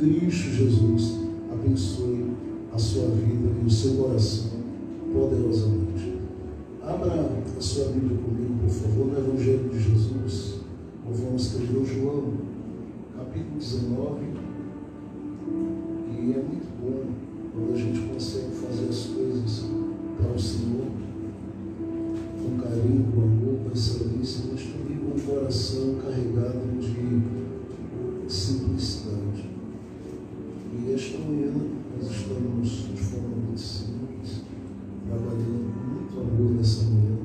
Cristo Jesus abençoe a sua vida e o seu coração poderosamente. Abra a sua Bíblia comigo, por favor, no Evangelho de Jesus. Nós vamos ler João, capítulo 19. E é muito bom quando a gente consegue fazer as coisas para o Senhor com carinho, com amor, com excelência, mas também com o coração carregado de simplicidade. E esta manhã nós estamos de forma muito simples, trabalhando com muito amor nessa manhã.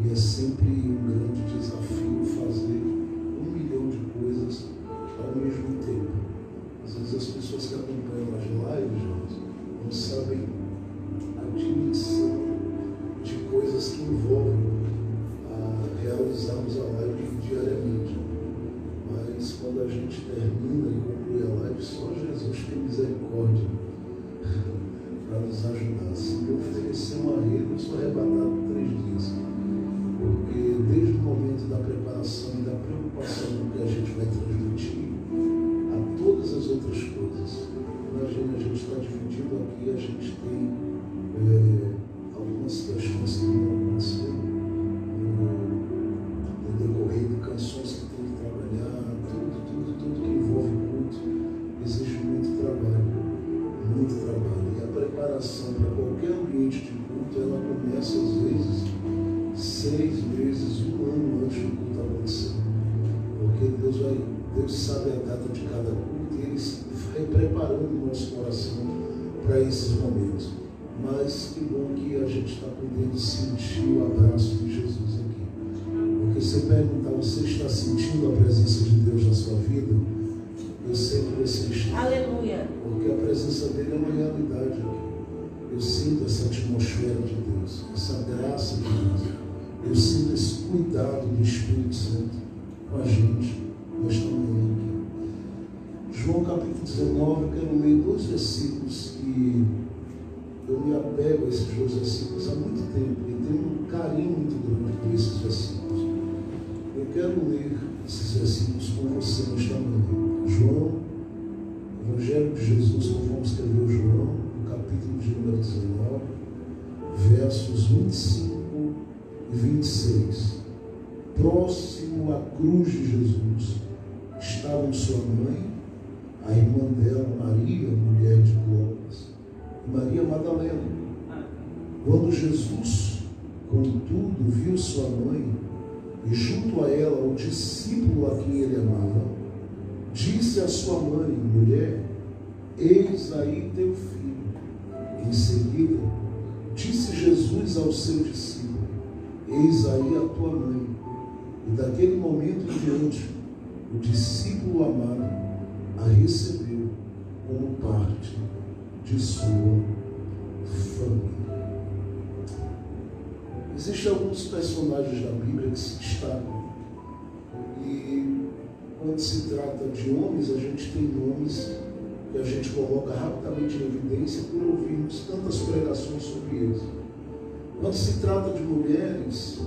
E é sempre um grande desafio fazer 1 milhão de coisas ao mesmo tempo. Às vezes as pessoas que acompanham as lives não sabem a dimensão de coisas que envolvem realizarmos a live diariamente. Mas quando a gente termina e conclui a live, só Jesus tem misericórdia para nos ajudar. Se eu oferecer uma rede, eu sou arrebatado por 3 dias. Porque desde o momento da preparação e da preocupação com o que a gente vai transmitir, a todas as outras coisas. Imagina, a gente está dividindo aqui, a gente tem algumas questões que vão acontecer no decorrer de canções que tem que trabalhar, tudo que envolve culto, exige muito trabalho. E a preparação para qualquer ambiente de culto, ela começa às vezes 6 meses, 1 ano antes do culto acontecer. Porque Deus sabe a data de cada culto e Ele vai preparando o nosso coração para esses momentos. Mas que bom que a gente está podendo sentir o abraço de Jesus aqui. Porque se eu perguntar, você está sentindo a presença de Deus na sua vida? Eu sei que você está. Aleluia. Porque a presença dele é uma realidade aqui. Eu sinto essa atmosfera de Deus, essa graça de Deus. Eu sinto esse cuidado do Espírito Santo com a gente nesta manhã aqui. João capítulo 19, eu quero ler 2 versículos que eu me apego a esses 2 versículos há muito tempo e tenho um carinho muito grande por esses versículos. Eu quero ler esses versículos com você nesta manhã. João, Evangelho de Jesus, nós vamos escrever João, no capítulo de número 19, versos 25 e 26. Próximo à cruz de Jesus estavam sua mãe, a irmã dela, Maria, mulher de Clopas, e Maria Madalena. Quando Jesus, contudo, viu sua mãe e junto a ela o discípulo a quem ele amava, disse à sua mãe: mulher, eis aí teu filho. Em seguida, disse Jesus ao seu discípulo: eis aí a tua mãe. E daquele momento em diante, o discípulo amado a recebeu como parte de sua família. Existem alguns personagens da Bíblia que se destacam. E quando se trata de homens, a gente tem nomes que a gente coloca rapidamente em evidência por ouvirmos tantas pregações sobre eles. Quando se trata de mulheres,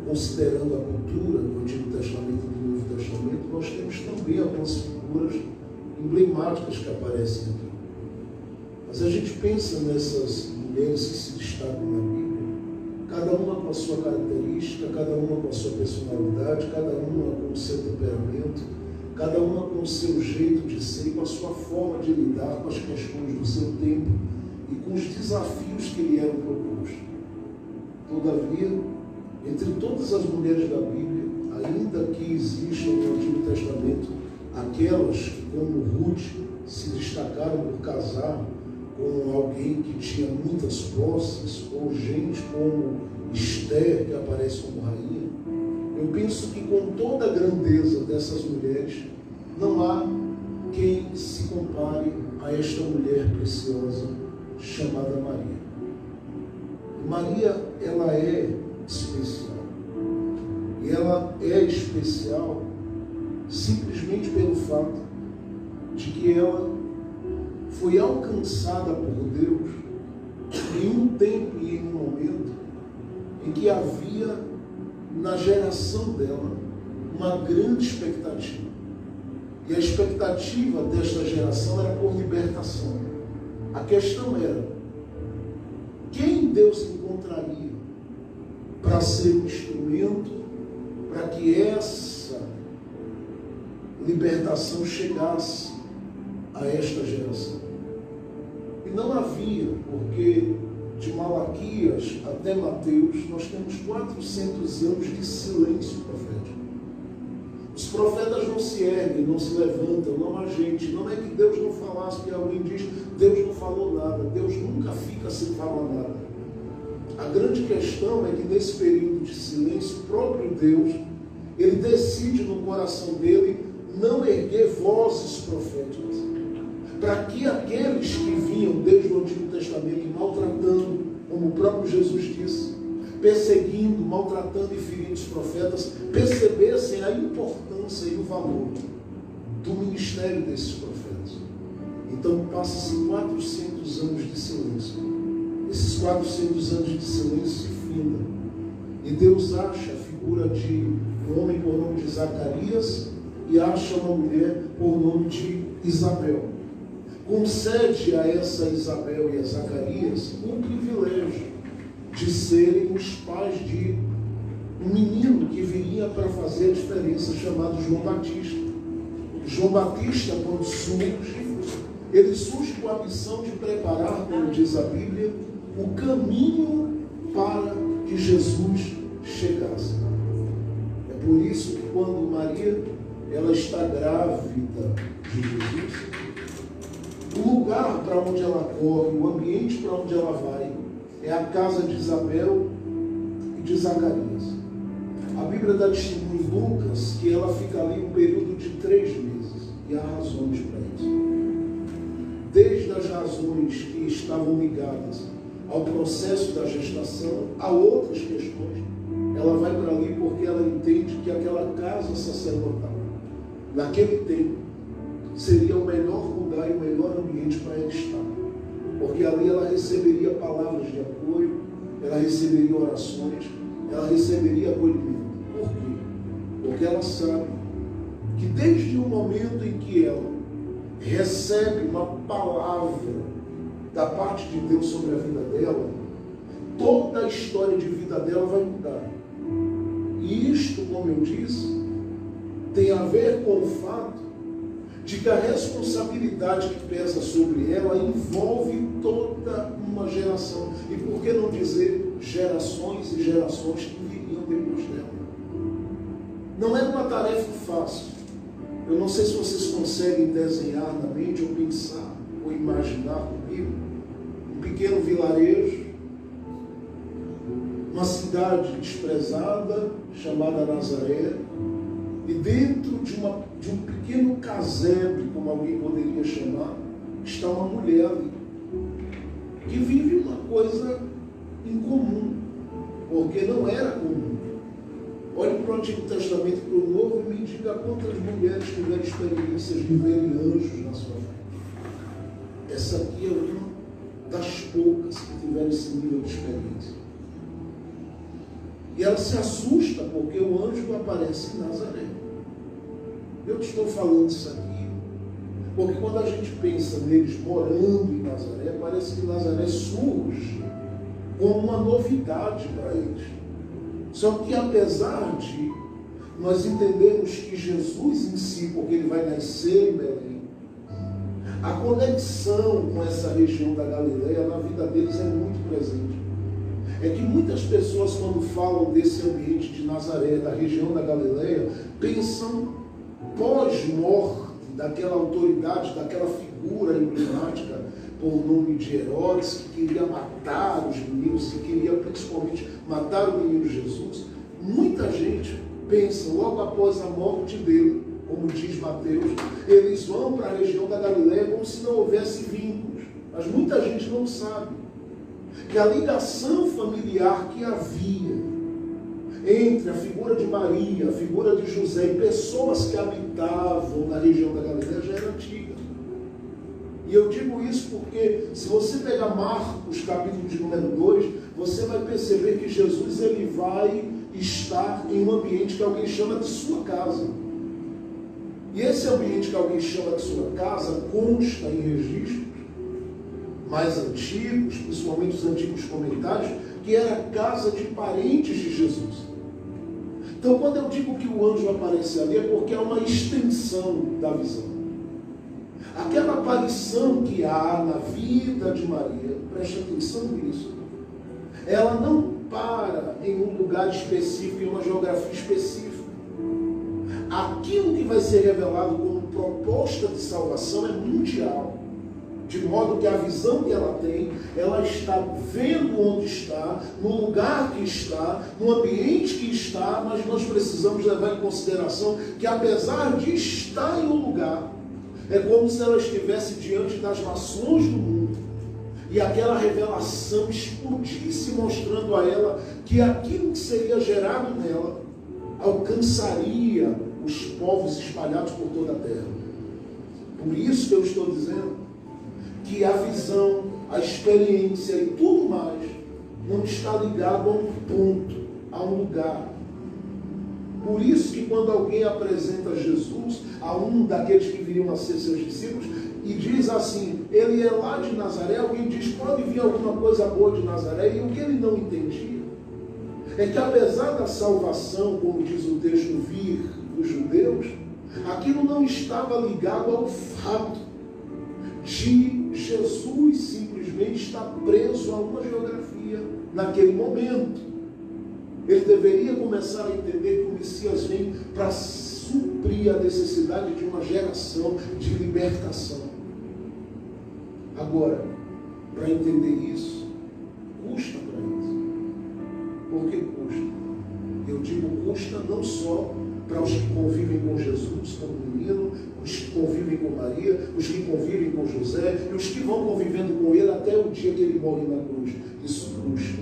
considerando a cultura do Antigo Testamento e do Novo Testamento, nós temos também algumas figuras emblemáticas que aparecem aqui. Mas a gente pensa nessas mulheres que se destacam na Bíblia, cada uma com a sua característica, cada uma com a sua personalidade, cada uma com o seu temperamento, cada uma com o seu jeito de ser, com a sua forma de lidar com as questões do seu tempo e com os desafios que lhe eram propostos. Todavia, entre todas as mulheres da Bíblia, ainda que existam no Antigo Testamento aquelas que, como Ruth, se destacaram por casar com alguém que tinha muitas posses, ou gente como Esther, que aparece como rainha, eu penso que com toda a grandeza dessas mulheres, não há quem se compare a esta mulher preciosa chamada Maria. Maria, ela é especial. E ela é especial simplesmente pelo fato de que ela foi alcançada por Deus em um tempo e em um momento em que havia na geração dela uma grande expectativa. E a expectativa desta geração era por libertação. A questão era, quem Deus encontraria para ser um instrumento para que essa libertação chegasse a esta geração? E não havia, porque de Malaquias até Mateus nós temos 400 anos de silêncio profético. Os profetas não se erguem, não se levantam, não há gente. Não é que Deus não falasse, que alguém diz, Deus não falou nada. Deus nunca fica sem falar nada. A grande questão é que nesse período de silêncio, o próprio Deus, ele decide no coração dele não erguer vozes proféticas, para que aqueles que vinham desde o Antigo Testamento maltratando, como o próprio Jesus disse, perseguindo, maltratando e ferindo os profetas, percebessem a importância e o valor do ministério desses profetas. Então passa-se 400 anos de silêncio. Esses 400 anos de silêncio se findam. E Deus acha a figura de um homem por nome de Zacarias e acha uma mulher por nome de Isabel. Concede a essa Isabel e a Zacarias o privilégio de serem os pais de um menino que viria para fazer a diferença, chamado João Batista. João Batista, quando surge, ele surge com a missão de preparar, como diz a Bíblia, o caminho para que Jesus chegasse. É por isso que quando Maria ela está grávida de Jesus, o lugar para onde ela corre, o ambiente para onde ela vai, é a casa de Isabel e de Zacarias. A Bíblia dá testemunho em Lucas que ela fica ali um período de 3 meses. E há razões para isso. Desde as razões que estavam ligadas ao processo da gestação, a outras questões. Ela vai para ali porque ela entende que aquela casa sacerdotal, naquele tempo, seria o melhor lugar e o melhor ambiente para ela estar. Porque ali ela receberia palavras de apoio, ela receberia orações, ela receberia acolhimento. Por quê? Porque ela sabe que desde o momento em que ela recebe uma palavra da parte de Deus sobre a vida dela, toda a história de vida dela vai mudar. E isto, como eu disse, tem a ver com o fato de que a responsabilidade que pesa sobre ela envolve toda uma geração. E por que não dizer gerações e gerações que viriam depois dela? Não é uma tarefa fácil. Eu não sei se vocês conseguem desenhar na mente, ou pensar, ou imaginar comigo, um pequeno vilarejo, uma cidade desprezada, chamada Nazaré, e dentro de um pequeno casebre, como alguém poderia chamar, está uma mulher ali, que vive uma coisa incomum, porque não era comum. Olhe para o Antigo Testamento e para o Novo e me diga quantas mulheres tiveram experiências de verem anjos na sua vida. Essa aqui é uma das poucas que tiveram esse nível de experiência. E ela se assusta porque o anjo aparece em Nazaré. Eu te estou falando isso aqui porque quando a gente pensa neles morando em Nazaré, parece que Nazaré surge como uma novidade para eles. Só que apesar de nós entendermos que Jesus em si, porque ele vai nascer em Belém, a conexão com essa região da Galileia na vida deles é muito presente. É que muitas pessoas, quando falam desse ambiente de Nazaré, da região da Galileia, pensam pós-morte daquela autoridade, daquela figura emblemática por nome de Herodes, que queria matar os meninos, que queria principalmente matar o menino Jesus. Muita gente pensa, logo após a morte dele, como diz Mateus, eles vão para a região da Galileia como se não houvesse vínculos. Mas muita gente não sabe que a ligação familiar que havia entre a figura de Maria, a figura de José e pessoas que habitavam na região da Galileia já era antiga. E eu digo isso porque, se você pegar Marcos, capítulo de número 2, você vai perceber que Jesus ele vai estar em um ambiente que alguém chama de sua casa. E esse ambiente que alguém chama de sua casa consta em registros mais antigos, principalmente os antigos comentários, que era a casa de parentes de Jesus. Então, quando eu digo que o anjo aparece ali, é porque é uma extensão da visão. Aquela aparição que há na vida de Maria, preste atenção nisso, ela não para em um lugar específico, em uma geografia específica. Aquilo que vai ser revelado como proposta de salvação é mundial. De modo que a visão que ela tem, ela está vendo onde está, no lugar que está, no ambiente que está, mas nós precisamos levar em consideração que apesar de estar em um lugar, é como se ela estivesse diante das nações do mundo, e aquela revelação explodisse mostrando a ela que aquilo que seria gerado nela alcançaria os povos espalhados por toda a terra. Por isso que eu estou dizendo que a visão, a experiência e tudo mais não está ligado a um ponto, a um lugar. Por isso que quando alguém apresenta Jesus a um daqueles que viriam a ser seus discípulos e diz assim, ele é lá de Nazaré, alguém diz, pode vir alguma coisa boa de Nazaré, e o que ele não entendia é que apesar da salvação, como diz o texto, vir dos judeus, aquilo não estava ligado ao fato de Jesus simplesmente estar preso a uma geografia naquele momento. Ele deveria começar a entender que o Messias vem para suprir a necessidade de uma geração de libertação. Agora, para entender isso, custa para eles. Por que custa? Eu digo custa não só para os que convivem com Jesus como menino, os que convivem com Maria, os que convivem com José, e os que vão convivendo com ele até o dia que ele morre na cruz. Isso custa.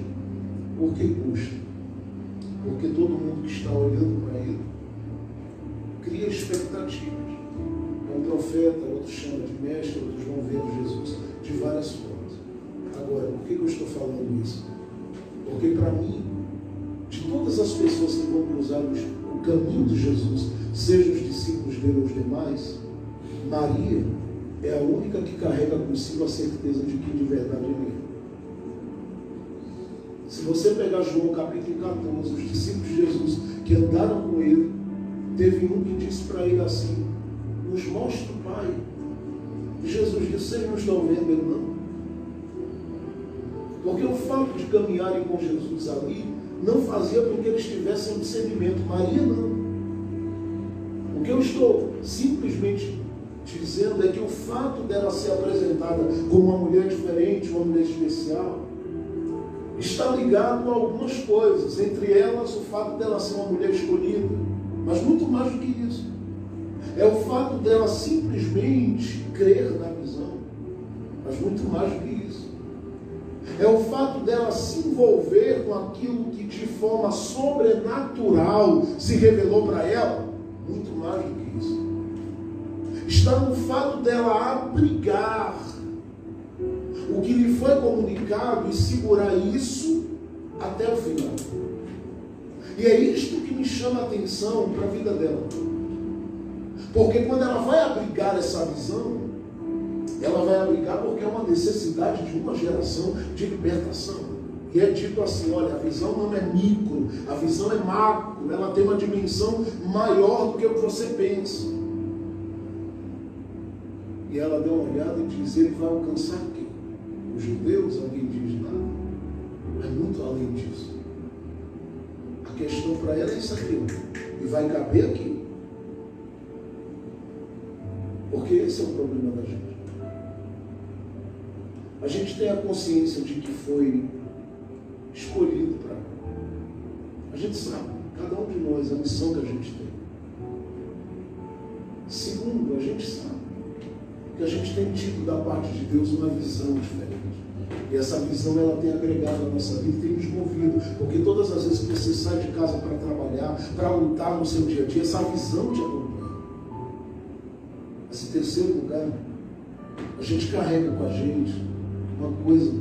Por que custa? Porque todo mundo que está olhando para ele cria expectativas. É um profeta, outros chamam de mestre, outros vão ver Jesus de várias formas. Agora, por que eu estou falando isso? Porque para mim, de todas as pessoas que vão cruzar o caminho de Jesus, sejam os discípulos dele ou os demais, Maria é a única que carrega consigo a certeza de que de verdade ele é. Se você pegar João capítulo 14, os discípulos de Jesus que andaram com ele, teve um que disse para ele assim, nos mostra o Pai. E Jesus disse, vocês não estão vendo ele não? Porque o fato de caminharem com Jesus ali não fazia com que eles tivessem um discernimento. Maria não. O que eu estou simplesmente dizendo é que o fato dela ser apresentada como uma mulher diferente, uma mulher especial, está ligado a algumas coisas, entre elas o fato dela ser uma mulher escolhida, mas muito mais do que isso. É o fato dela simplesmente crer na visão, mas muito mais do que isso. É o fato dela se envolver com aquilo que de forma sobrenatural se revelou para ela, muito mais do que isso. Está no fato dela abrigar o que lhe foi comunicado e segurar isso até o final. E é isto que me chama a atenção para a vida dela. Porque quando ela vai abrigar essa visão, ela vai abrigar porque é uma necessidade de uma geração de libertação. E é dito assim, olha, a visão não é micro, a visão é macro, ela tem uma dimensão maior do que o que você pensa. E ela deu uma olhada e diz, ele vai alcançar quem? Os judeus? Alguém diz, não. É muito além disso. A questão para ela é isso aqui, e vai caber aqui. Porque esse é o problema da gente. A gente tem a consciência de que foi escolhido para. A gente sabe, cada um de nós, a missão que a gente tem. Segundo, a gente sabe que a gente tem tido da parte de Deus uma visão diferente. E essa visão ela tem agregado a nossa vida e tem nos movido. Porque todas as vezes que você sai de casa para trabalhar, para lutar no seu dia a dia, essa visão te acompanha. Esse terceiro lugar, a gente carrega com a gente uma coisa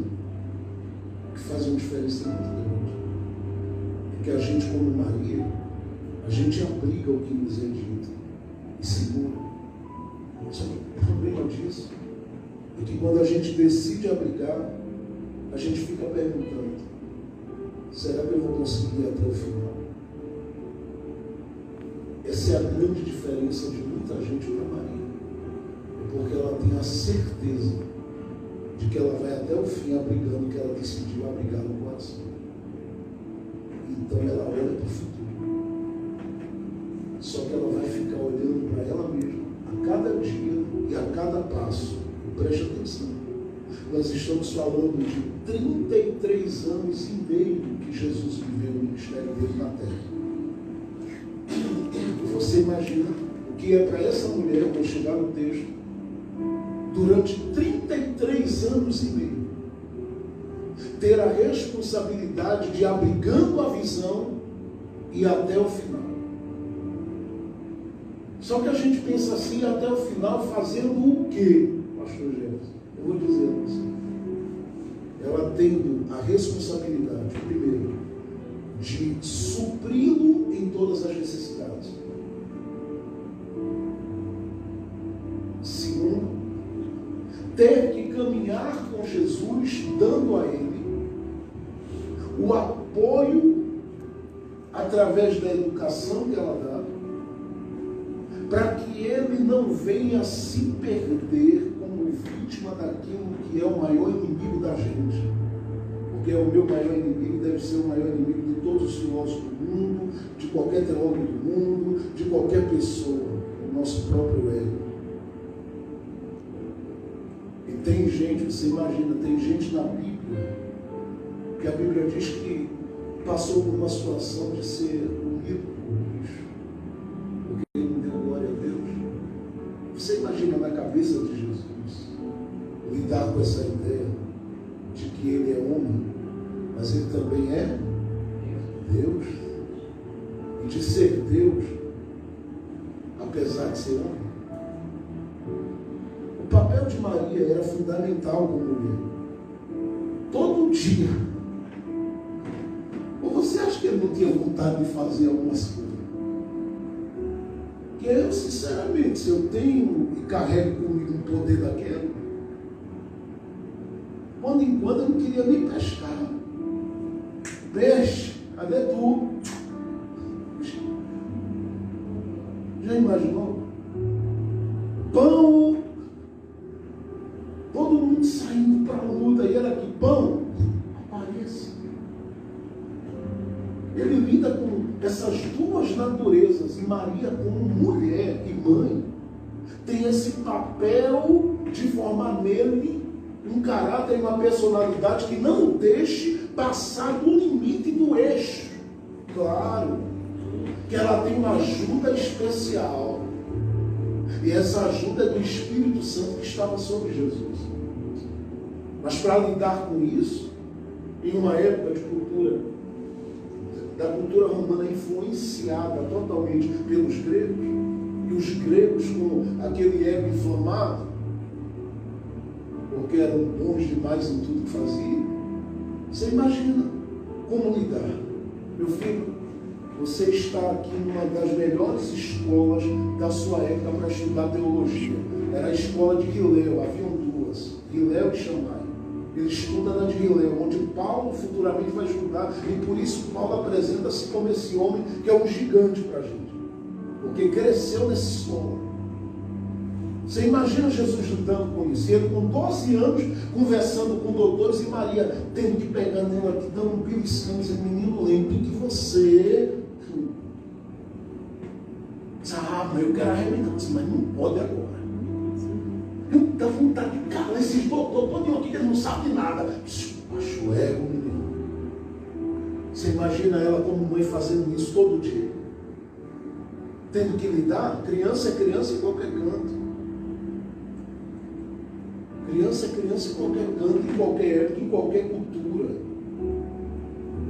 que faz uma diferença muito grande. É que a gente, como Maria, a gente aplica o que nos é dito e segura. Só que o problema disso é que quando a gente decide abrigar, a gente fica perguntando: será que eu vou conseguir ir até o final? Essa é a grande diferença de muita gente para Maria. É porque ela tem a certeza de que ela vai até o fim abrigando o que ela decidiu abrigar no coração. Então ela olha para o futuro. Só que ela vai ficar olhando para ela mesma a cada dia e a cada passo. E preste atenção. Nós estamos falando de 33 anos e meio que Jesus viveu o ministério dele na terra. Você imagina o que é para essa mulher, vou chegar no texto, durante 33 anos e meio, ter a responsabilidade de abrigando a visão e até o final. Só que a gente pensa assim, até o final, fazendo o quê, pastor Jefferson? Eu vou dizer a você. Ela tendo a responsabilidade, primeiro, de supri-lo em todas as necessidades. Segundo, ter que caminhar com Jesus, dando a Ele o apoio através da educação que ela dá, para que ele não venha se perder como vítima daquilo que é o maior inimigo da gente. Porque o meu maior inimigo deve ser o maior inimigo de todos os filósofos do mundo, de qualquer teólogo do mundo, de qualquer pessoa, o nosso próprio ego. E tem gente, você imagina, tem gente na Bíblia, que a Bíblia diz que passou por uma situação de ser unido por bicho, porque ele não deu glória a Deus. Você imagina na cabeça de Jesus lidar com essa ideia de que ele é homem, mas ele também é Deus, e de ser Deus apesar de ser homem? O papel de Maria era fundamental como mulher. Todo dia. Ou você acha que ele não tinha vontade de fazer algumas coisas? Que eu, sinceramente, se eu tenho e carrego comigo um poder daquele, quando em quando eu não queria nem pescar. Peixe, cadê tu? Já imaginou? Pão, todo mundo saindo para a luta, e era que pão apareça. Ele lida com essas duas naturezas, e Maria, como mulher e mãe, tem esse papel de formar nele um caráter e uma personalidade que não deixe passar do limite do eixo. Claro que ela tem uma ajuda especial, e essa ajuda é do Espírito Santo que estava sobre Jesus. Mas para lidar com isso, em uma época de cultura, da cultura romana influenciada totalmente pelos gregos, e os gregos com aquele ego inflamado, porque eram bons demais em tudo que faziam. Você imagina como lidar. Meu filho, você está aqui numa das melhores escolas da sua época para estudar teologia. Era a escola de Hilel, haviam duas, Hilel e Shammai. Ele estuda na de Hilel, onde Paulo futuramente vai estudar, e por isso Paulo apresenta-se como esse homem que é um gigante para a gente, porque cresceu nessa escola. Você imagina Jesus lidando com isso, e ele com 12 anos conversando com doutores, e Maria tendo que pegar nela aqui, dando um beliscão, dizendo: menino, lembre que você... mas eu quero arrebentar, mas não pode agora. Eu dá vontade de calar esses doutores todos aqui que eles não sabem de nada. Acho ego, menino. Você imagina ela como mãe fazendo isso todo dia, tendo que lidar. Criança é criança em qualquer canto. Criança é criança em qualquer canto, em qualquer época, em qualquer cultura.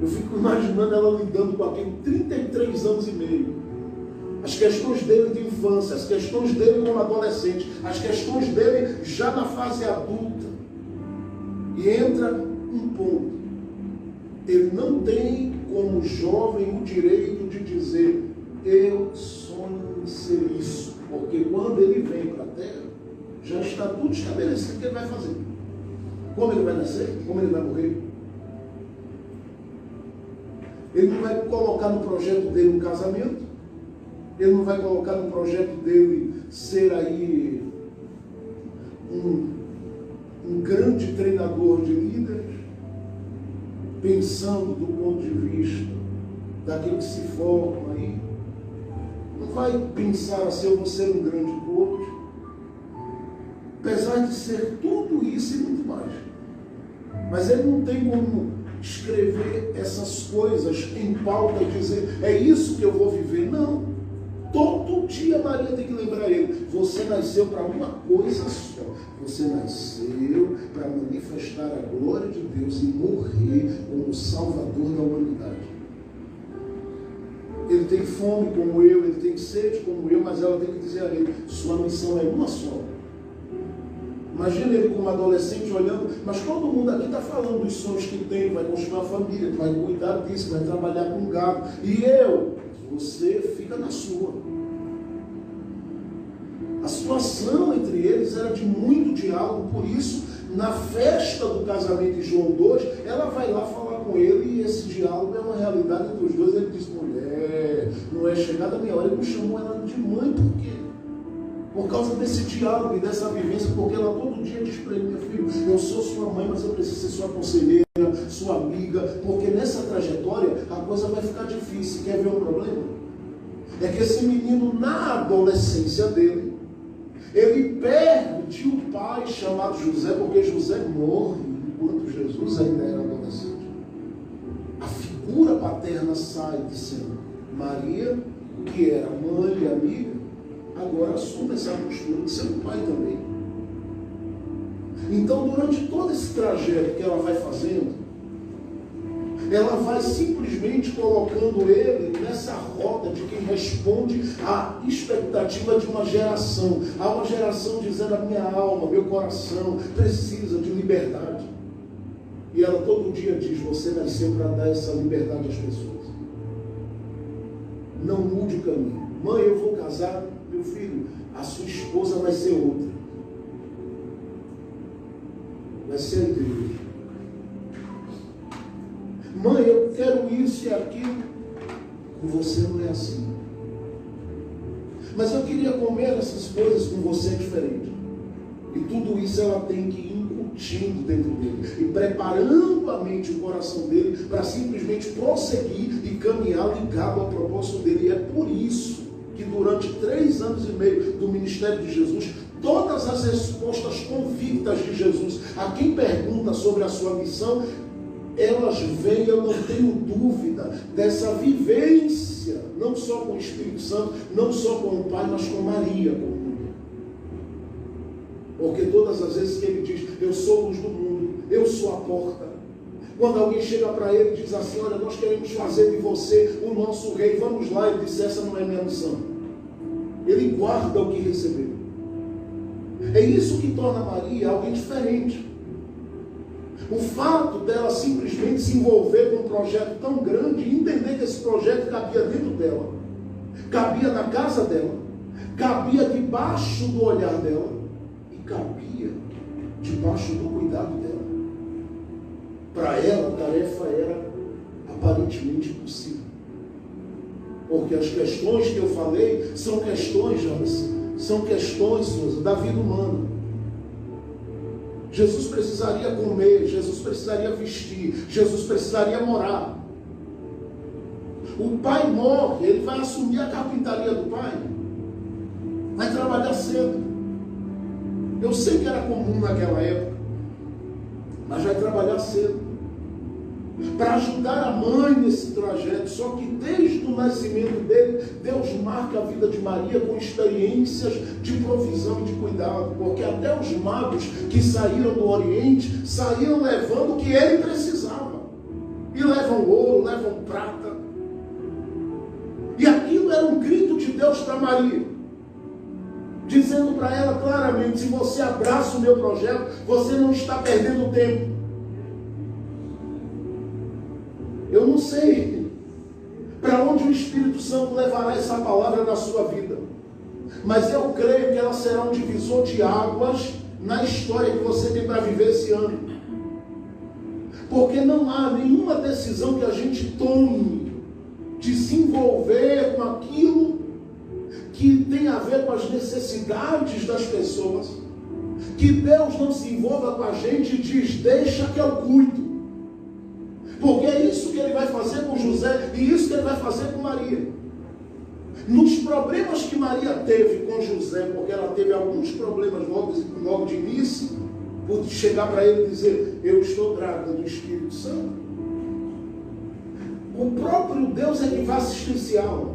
Eu fico imaginando ela lidando com aquele 33 anos e meio. As questões dele de infância, as questões dele como adolescente, as questões dele já na fase adulta. E entra um ponto. Ele não tem como jovem o direito de dizer: eu sonho em ser isso. Porque quando ele vem para a terra, Já está tudo estabelecido o que ele vai fazer. Como ele vai nascer, como ele vai morrer. Ele não vai colocar no projeto dele um casamento. Ele não vai colocar no projeto dele ser aí um grande treinador de líderes, pensando do ponto de vista daquele que se forma aí. Não vai pensar assim, eu vou ser um grande coach. Apesar de ser tudo isso e muito mais. Mas ele não tem como escrever essas coisas em pauta e dizer, é isso que eu vou viver. Não. Todo dia Maria tem que lembrar ele, você nasceu para uma coisa só. Você nasceu para manifestar a glória de Deus e morrer como Salvador da humanidade. Ele tem fome como eu, ele tem sede como eu, mas ela tem que dizer a ele, sua missão é uma só. Imagina ele como adolescente olhando, mas todo mundo aqui está falando dos sonhos que tem, vai construir uma família, vai cuidar disso, vai trabalhar com gado. E eu, você fica na sua. A situação entre eles era de muito diálogo, por isso, na festa do casamento de João 2, ela vai lá falar com ele e esse diálogo é uma realidade entre os dois. Ele diz, mulher, não é chegada a minha hora. Ele não chamou ela de mãe, por quê? Por causa desse diálogo e dessa vivência, porque ela todo dia diz para ele, meu filho, eu sou sua mãe, mas eu preciso ser sua conselheira, sua amiga, porque nessa trajetória a coisa vai ficar difícil. Quer ver um problema? É que esse menino, na adolescência dele, ele perde o pai chamado José, porque José morre enquanto Jesus ainda era adolescente. A figura paterna sai de sendo Maria, que era mãe e amiga, agora assume essa postura de ser um pai também. Então, durante todo esse trajeto que ela vai fazendo, ela vai simplesmente colocando ele nessa roda de quem responde à expectativa de uma geração. Há uma geração dizendo, a minha alma, meu coração precisa de liberdade. E ela todo dia diz, você nasceu para dar essa liberdade às pessoas. Não mude o caminho. Mãe, eu vou casar, meu filho, a sua esposa vai ser outra. Vai ser a igreja. Mãe, eu quero isso e aquilo. Com você não é assim. Mas eu queria comer essas coisas, com você é diferente. E tudo isso ela tem que ir incutindo dentro dele. E preparando a mente e o coração dele para simplesmente prosseguir e caminhar ligado ao propósito dele. E é por isso que durante 3 anos e meio do ministério de Jesus, todas as respostas convictas de Jesus a quem pergunta sobre a sua missão, elas vêm, eu não tenho dúvida, dessa vivência, não só com o Espírito Santo, não só com o Pai, mas com Maria, como mulher. Porque todas as vezes que ele diz, eu sou a luz do mundo, eu sou a porta. Quando alguém chega para ele e diz assim, olha, nós queremos fazer de você o nosso rei, vamos lá, ele diz, essa não é minha missão. Ele guarda o que recebeu. É isso que torna Maria alguém diferente. O fato dela simplesmente se envolver com um projeto tão grande e entender que esse projeto cabia dentro dela, cabia na casa dela, cabia debaixo do olhar dela e cabia debaixo do cuidado dela. Para ela, a tarefa era aparentemente impossível. Porque as questões que eu falei são questões, Jonas, são questões, Souza, da vida humana. Jesus precisaria comer, Jesus precisaria vestir, Jesus precisaria morar. O pai morre, ele vai assumir a carpintaria do pai, vai trabalhar cedo. Eu sei que era comum naquela época, mas vai trabalhar cedo para ajudar a mãe nesse trajeto. Só que desde o nascimento dele, Deus marca a vida de Maria com experiências de provisão e de cuidado, porque até os magos que saíram do Oriente saíram levando o que ele precisava, e levam ouro, levam prata, e aquilo era um grito de Deus para Maria, dizendo para ela claramente, se você abraça o meu projeto, você não está perdendo tempo. Eu não sei para onde o Espírito Santo levará essa palavra na sua vida, Mas eu creio que ela será um divisor de águas na história que você tem para viver esse ano. Porque não há nenhuma decisão que a gente tome de se envolver com aquilo que tem a ver com as necessidades das pessoas, que Deus não se envolva com a gente e diz, deixa que eu cuido. Porque é isso que ele vai fazer com José e isso que ele vai fazer com Maria. Nos problemas que Maria teve com José, porque ela teve alguns problemas logo de início, por chegar para ele e dizer, eu estou grávida do Espírito Santo. O próprio Deus é que vai assistenciá-la.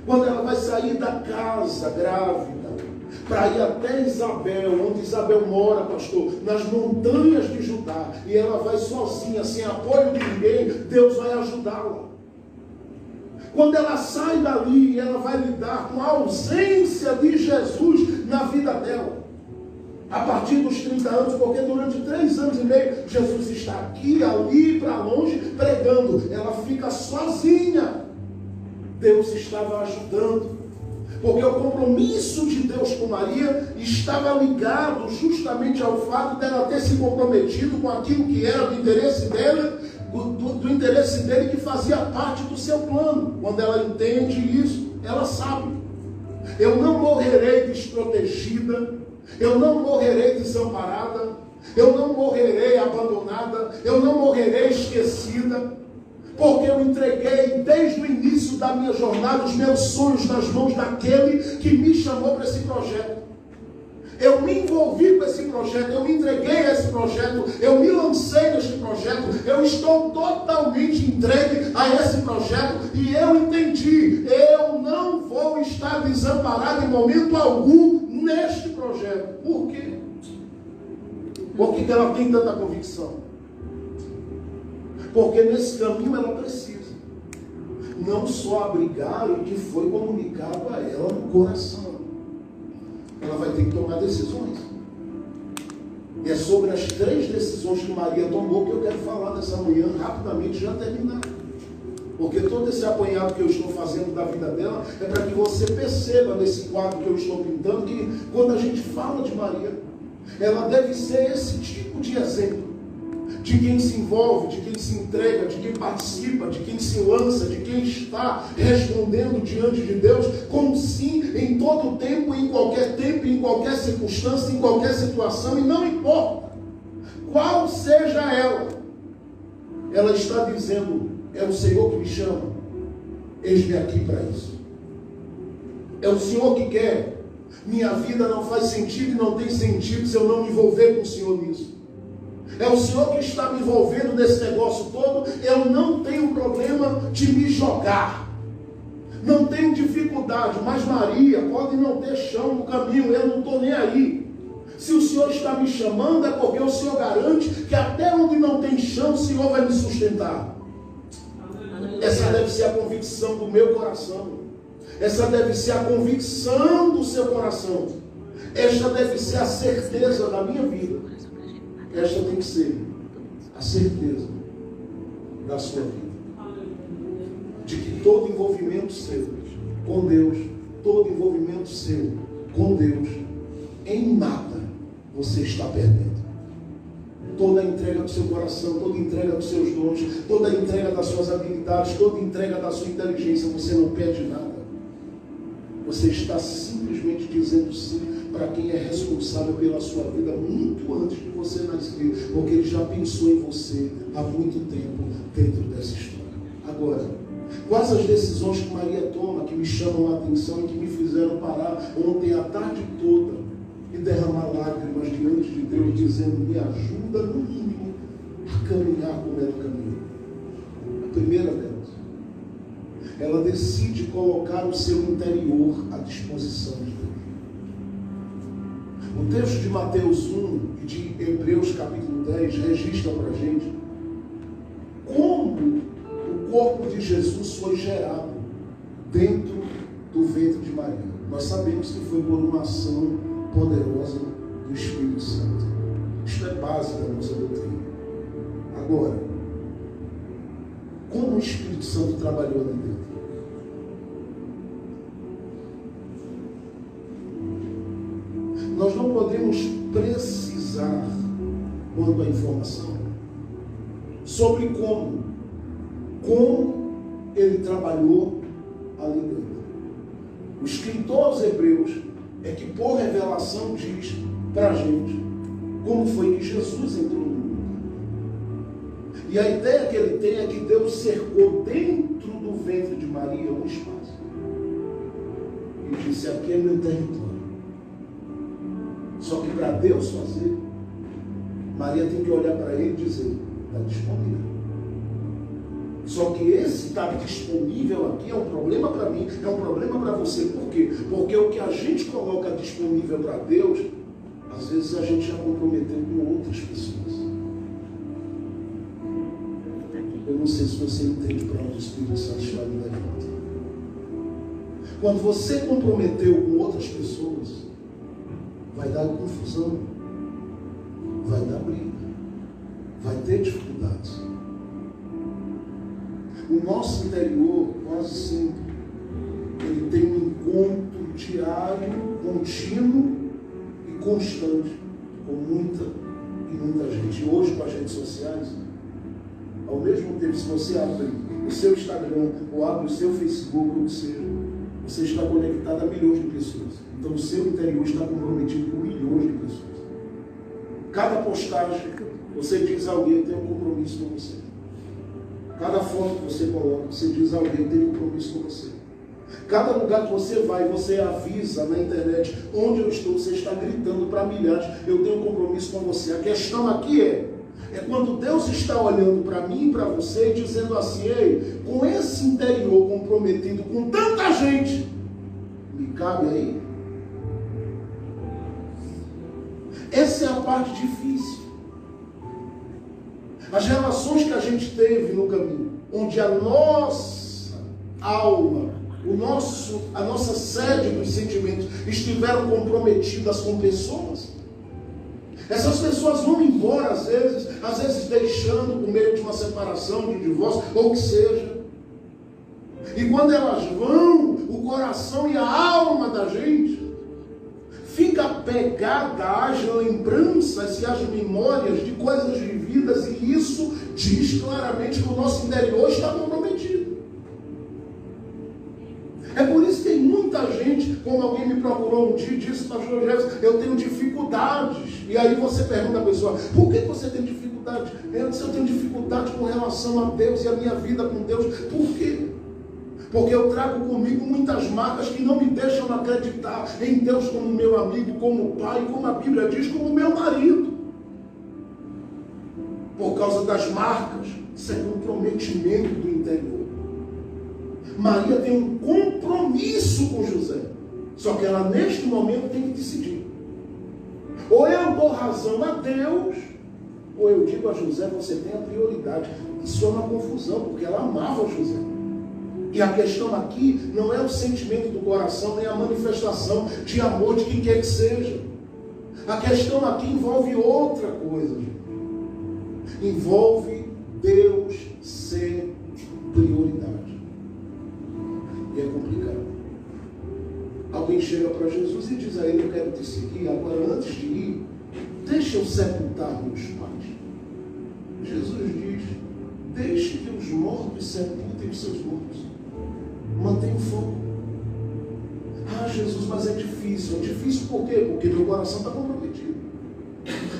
Quando ela vai sair da casa grávida, para ir até Isabel, onde Isabel mora, pastor, nas montanhas de Judá, e ela vai sozinha, sem apoio de ninguém, Deus vai ajudá-la. Quando ela sai dali, ela vai lidar com a ausência de Jesus na vida dela. A partir dos 30 anos, porque durante 3 anos e meio, Jesus está aqui, ali, para longe, pregando. Ela fica sozinha. Deus estava ajudando. Porque o compromisso de Deus com Maria estava ligado justamente ao fato dela ter se comprometido com aquilo que era do interesse dela, do interesse dele, que fazia parte do seu plano. Quando ela entende isso, ela sabe. Eu não morrerei desprotegida, eu não morrerei desamparada, eu não morrerei abandonada, eu não morrerei esquecida, porque eu entreguei desde o início da minha jornada os meus sonhos nas mãos daquele que me chamou para esse projeto. Eu me envolvi com esse projeto, eu me entreguei a esse projeto, eu me lancei neste projeto, eu estou totalmente entregue a esse projeto e eu entendi, eu não vou estar desamparado em momento algum neste projeto. Por quê? Por que ela tem tanta convicção? Porque nesse caminho ela precisa não só abrigar o que foi comunicado a ela no coração. Ela vai ter que tomar decisões. E é sobre as 3 decisões que Maria tomou que eu quero falar nessa manhã, rapidamente, já terminar. Porque todo esse apanhado que eu estou fazendo da vida dela é para que você perceba nesse quadro que eu estou pintando que quando a gente fala de Maria, ela deve ser esse tipo de exemplo. De quem se envolve, de quem se entrega, de quem participa, de quem se lança, de quem está respondendo diante de Deus com sim em todo tempo, em qualquer circunstância, em qualquer situação, e não importa qual seja ela está dizendo, é o Senhor que me chama, eis-me aqui para isso. É o Senhor que quer. Minha vida não faz sentido e não tem sentido se eu não me envolver com o Senhor nisso. É o Senhor que está me envolvendo nesse negócio todo. Eu não tenho problema de me jogar, não tenho dificuldade, mas Maria pode não ter chão no caminho, eu não estou nem aí. Se o Senhor está me chamando, é porque o Senhor garante que até onde não tem chão, o Senhor vai me sustentar. Essa deve ser a convicção do meu coração. Essa deve ser a convicção do seu coração. Esta deve ser a certeza da minha vida. Esta tem que ser a certeza da sua vida. De que todo envolvimento seu com Deus, todo envolvimento seu com Deus, em nada você está perdendo. Toda a entrega do seu coração, toda a entrega dos seus dons, toda a entrega das suas habilidades, toda a entrega da sua inteligência, você não perde nada. Você está simplesmente dizendo sim para quem é responsável pela sua vida muito antes de você nascer, porque ele já pensou em você há muito tempo dentro dessa história. Agora, quais as decisões que Maria toma que me chamam a atenção e que me fizeram parar ontem a tarde toda e derramar lágrimas diante de Deus, dizendo, me ajuda no mínimo a caminhar como ela caminha? A primeira delas, ela decide colocar o seu interior à disposição de Deus. O texto de Mateus 1 e de Hebreus capítulo 10 registram para a gente como o corpo de Jesus foi gerado dentro do ventre de Maria. Nós sabemos que foi por uma ação poderosa do Espírito Santo. Isto é base da nossa doutrina. Agora, como o Espírito Santo trabalhou ali dentro? quanto à informação sobre como ele trabalhou ali dentro. O escritor aos Hebreus é que por revelação diz para a gente como foi que Jesus entrou no mundo. E a ideia que ele tem é que Deus cercou dentro do ventre de Maria um espaço e disse: aqui é meu território. Só que para Deus fazer, Maria tem que olhar para ele e dizer: está disponível. Só que esse estar disponível aqui é um problema para mim, é um problema para você. Por quê? Porque o que a gente coloca disponível para Deus, às vezes a gente já comprometeu com outras pessoas. Eu não sei se você entende para onde o Espírito Santo está me levando. Quando você comprometeu com outras pessoas, vai dar confusão, vai dar briga, vai ter dificuldades. O nosso interior, quase sempre, ele tem um encontro diário, contínuo e constante com muita gente. E hoje, com as redes sociais, ao mesmo tempo, se você abre o seu Instagram ou abre o seu Facebook, ou seja, você está conectado a milhões de pessoas. Então o seu interior está comprometido com milhões de pessoas. Cada postagem, você diz a alguém: eu tenho um compromisso com você. Cada foto que você coloca, você diz a alguém: eu tenho um compromisso com você. Cada lugar que você vai, você avisa na internet: onde eu estou, você está gritando para milhares: eu tenho um compromisso com você. A questão aqui é quando Deus está olhando para mim e para você e dizendo assim: ei, com esse interior comprometido com tanta gente, me cabe aí? Essa é a parte difícil. As relações que a gente teve no caminho, onde a nossa alma, a nossa sede dos sentimentos estiveram comprometidas com pessoas. Essas pessoas vão embora às vezes deixando por meio de uma separação, de um divórcio, ou o que seja. E quando elas vão, o coração e a alma da gente fica pegada às lembranças e às memórias de coisas vividas, e isso diz claramente que o nosso interior está comprometido. É por isso que tem muita gente, como alguém me procurou um dia e disse: pastor Jefferson, eu tenho dificuldades. E aí você pergunta à pessoa: por que você tem dificuldade? Eu disse: eu tenho dificuldade com relação a Deus e a minha vida com Deus. Por quê? Porque eu trago comigo muitas marcas que não me deixam acreditar em Deus como meu amigo, como pai, como a Bíblia diz, como meu marido. Por causa das marcas, isso é comprometimento do interior. Maria tem um compromisso com José. Só que ela, neste momento, tem que decidir. Ou eu dou razão a Deus, ou eu digo a José: você tem a prioridade. Isso é uma confusão, porque ela amava José. E a questão aqui não é o sentimento do coração, nem a manifestação de amor de quem quer que seja. A questão aqui envolve outra coisa. Envolve Deus ser prioridade. E é complicado. Alguém chega para Jesus e diz a ele: eu quero te seguir, agora antes de ir, deixa eu sepultar meus pais. Jesus diz: deixe que os mortos sepultem os seus mortos. Mantenha o fogo. Ah, Jesus, mas é difícil. É difícil por quê? Porque meu coração está comprometido.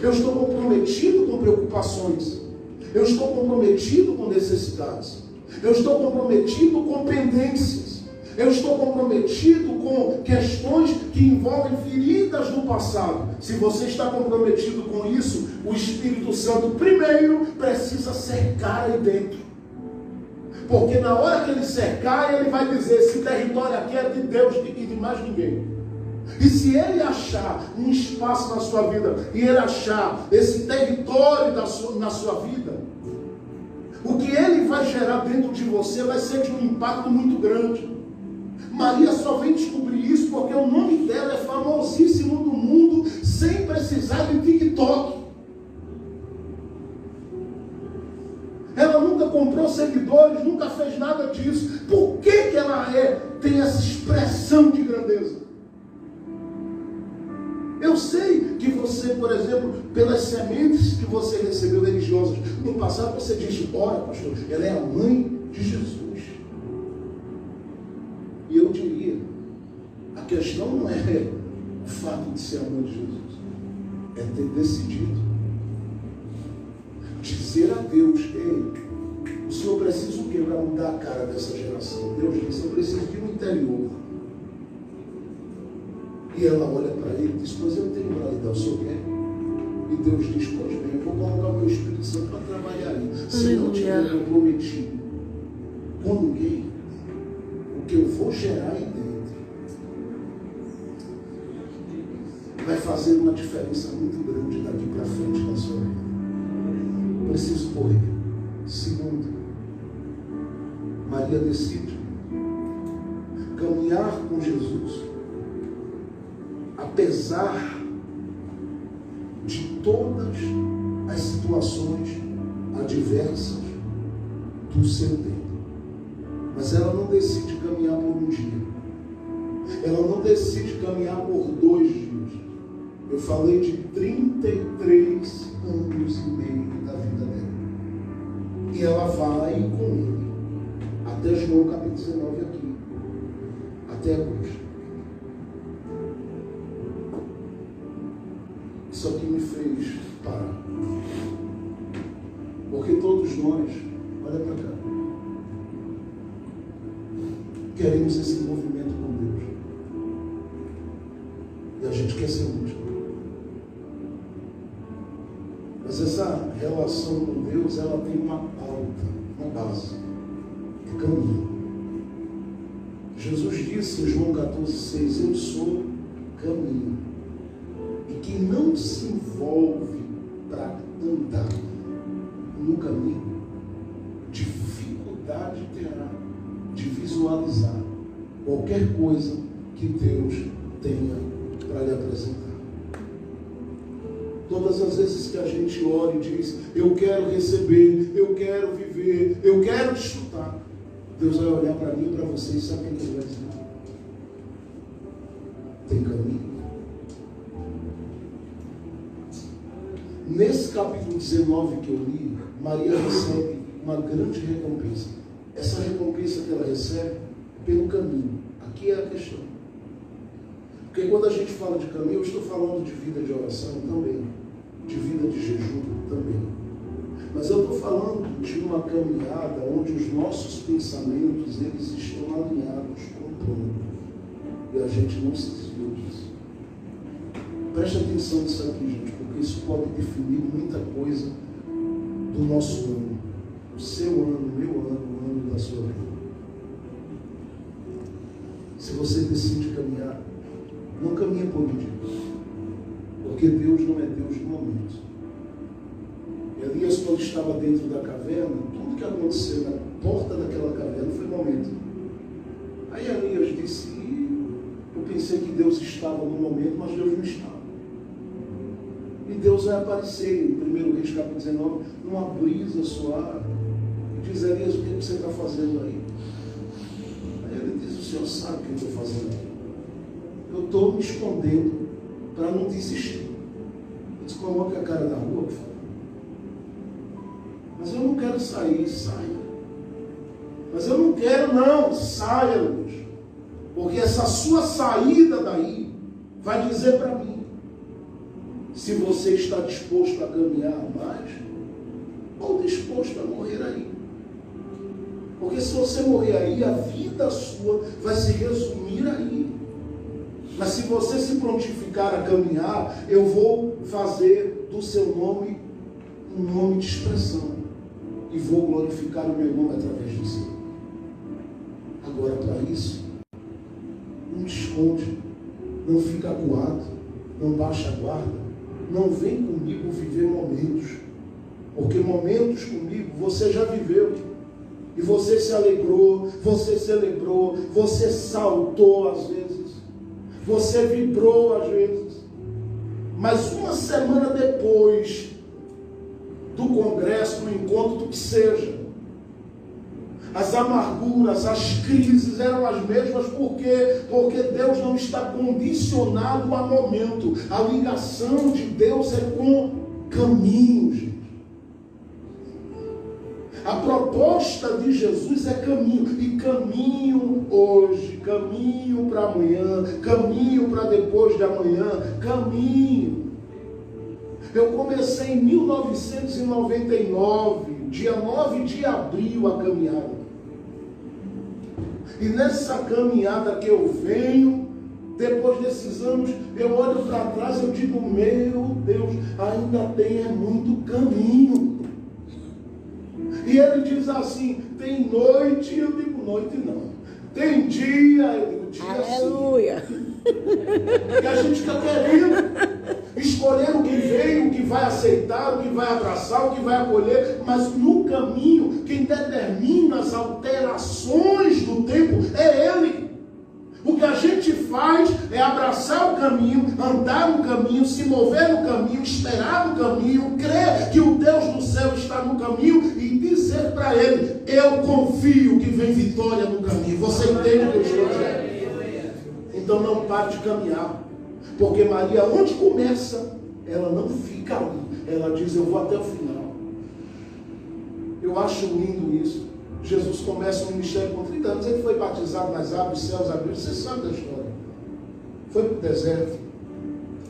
Eu estou comprometido com preocupações. Eu estou comprometido com necessidades. Eu estou comprometido com pendências. Eu estou comprometido com questões que envolvem feridas do passado. Se você está comprometido com isso, o Espírito Santo primeiro precisa cercar aí dentro. Porque na hora que ele cercar, ele vai dizer: esse território aqui é de Deus e de mais ninguém. E se ele achar um espaço na sua vida, e ele achar esse território na sua vida, o que ele vai gerar dentro de você vai ser de um impacto muito grande. Maria só vem descobrir isso porque o nome dela é famosíssimo no mundo, sem precisar de TikTok. Ela nunca comprou seguidores, nunca fez nada disso. Por que ela tem essa expressão de grandeza? Eu Eu sei que você, por exemplo, pelas sementes que você recebeu religiosas no passado, você diz, ora, pastor, ela é a mãe de Jesus. E eu diria, a questão não é o fato de ser a mãe de Jesus, é ter decidido dizer a Deus, ei, o Senhor precisa o quê para mudar a cara dessa geração? Deus disse, eu preciso de um interior. E ela olha para ele e diz, pois eu tenho para lhe dar, o Senhor quer? E Deus diz, pois bem, eu vou colocar o meu Espírito Santo para trabalhar aí. Se não tiver comprometido com ninguém, o que eu vou gerar aí dentro vai fazer uma diferença muito grande daqui para frente na sua vida. Preciso correr. Segundo, Maria decide caminhar com Jesus, apesar de todas as situações adversas do seu tempo. Mas ela não decide caminhar por um dia. Ela não decide caminhar por 2 dias. Eu falei de 33 anos e meio da vida dela. E ela vai com ele até João capítulo 19 aqui, até a cruz. Isso aqui me fez parar, porque todos nós, olha para cá, queremos esse envolvimento com Deus, e a gente quer ser útil. Mas essa relação com Deus, ela tem uma pauta, uma base, é caminho. Jesus disse em João 14,6, eu sou caminho. E quem não se envolve para andar no caminho, dificuldade terá de visualizar qualquer coisa que Deus tenha para lhe apresentar. Todas as vezes que a gente ora e diz, eu quero receber, eu quero viver, eu quero desfrutar, Deus vai olhar para mim e para você e sabe o que Ele vai dizer? Tem caminho. Nesse capítulo 19 que eu li, Maria recebe uma grande recompensa. Essa recompensa que ela recebe é pelo caminho. Aqui é a questão. Porque quando a gente fala de caminho, eu estou falando de vida de oração também, de vida de jejum também. Mas eu estou falando de uma caminhada onde os nossos pensamentos, eles estão alinhados com o plano. E a gente não se desviou disso. Preste atenção nisso aqui, gente, porque isso pode definir muita coisa do nosso ano. O seu ano, o meu ano, o ano da sua vida. Se você decide caminhar, não caminha por um dia. Porque Deus não é Deus de momento. Elias, quando estava dentro da caverna, tudo que aconteceu na porta daquela caverna foi momento. Aí Elias disse, eu pensei que Deus estava no momento, mas Deus não estava. E Deus vai aparecer em 1 Reis capítulo 19, numa brisa suave, e diz, Elias, o que você está fazendo aí? Aí ele diz, o Senhor sabe o que eu estou fazendo aqui. Eu estou me escondendo para não desistir. Eu disse, coloque a cara na rua, por favor. Mas eu não quero sair, saia. Mas eu não quero não, saia, Deus. Porque essa sua saída daí vai dizer para mim se você está disposto a caminhar mais ou disposto a morrer aí. Porque se você morrer aí, a vida sua vai se resumir aí. Mas se você se prontificar a caminhar, eu vou fazer do seu nome um nome de expressão. E vou glorificar o meu nome através de você. Agora, para isso, não te esconde, não fica acuado, não baixa a guarda, não vem comigo viver momentos. Porque momentos comigo você já viveu. E você se alegrou, você celebrou, você saltou às vezes, você vibrou às vezes. Mas uma semana depois do congresso, do encontro, do que seja, As amarguras, as crises eram as mesmas, porque Deus não está condicionado a momento. A ligação de Deus é com caminho, gente. A proposta de Jesus é caminho, e caminho hoje, caminho para amanhã, caminho para depois de amanhã, caminho. Eu comecei em 1999, dia 9 de abril, a caminhada. E nessa caminhada que eu venho, depois desses anos, eu olho para trás e eu digo, meu Deus, ainda tem muito caminho. E ele diz assim, tem noite, eu digo, noite não. Tem dia, eu digo, dia aleluia. sim. E a gente está querendo escolher o que veio, o que vai aceitar, o que vai abraçar, o que vai acolher, mas no caminho, quem determina as alterações do tempo é Ele. O que a gente faz é abraçar o caminho, andar no caminho, se mover no caminho, esperar no caminho, crer que o Deus do céu está no caminho e dizer para Ele, eu confio que vem vitória no caminho. Você entende o que eu estou dizendo? Então não pare de caminhar, porque Maria, onde começa, ela não fica ali, ela diz, eu vou até o final. Eu acho lindo isso. Jesus começa o ministério com 30 anos, ele foi batizado nas águas, céus abriram, você sabe da história. Foi para o deserto,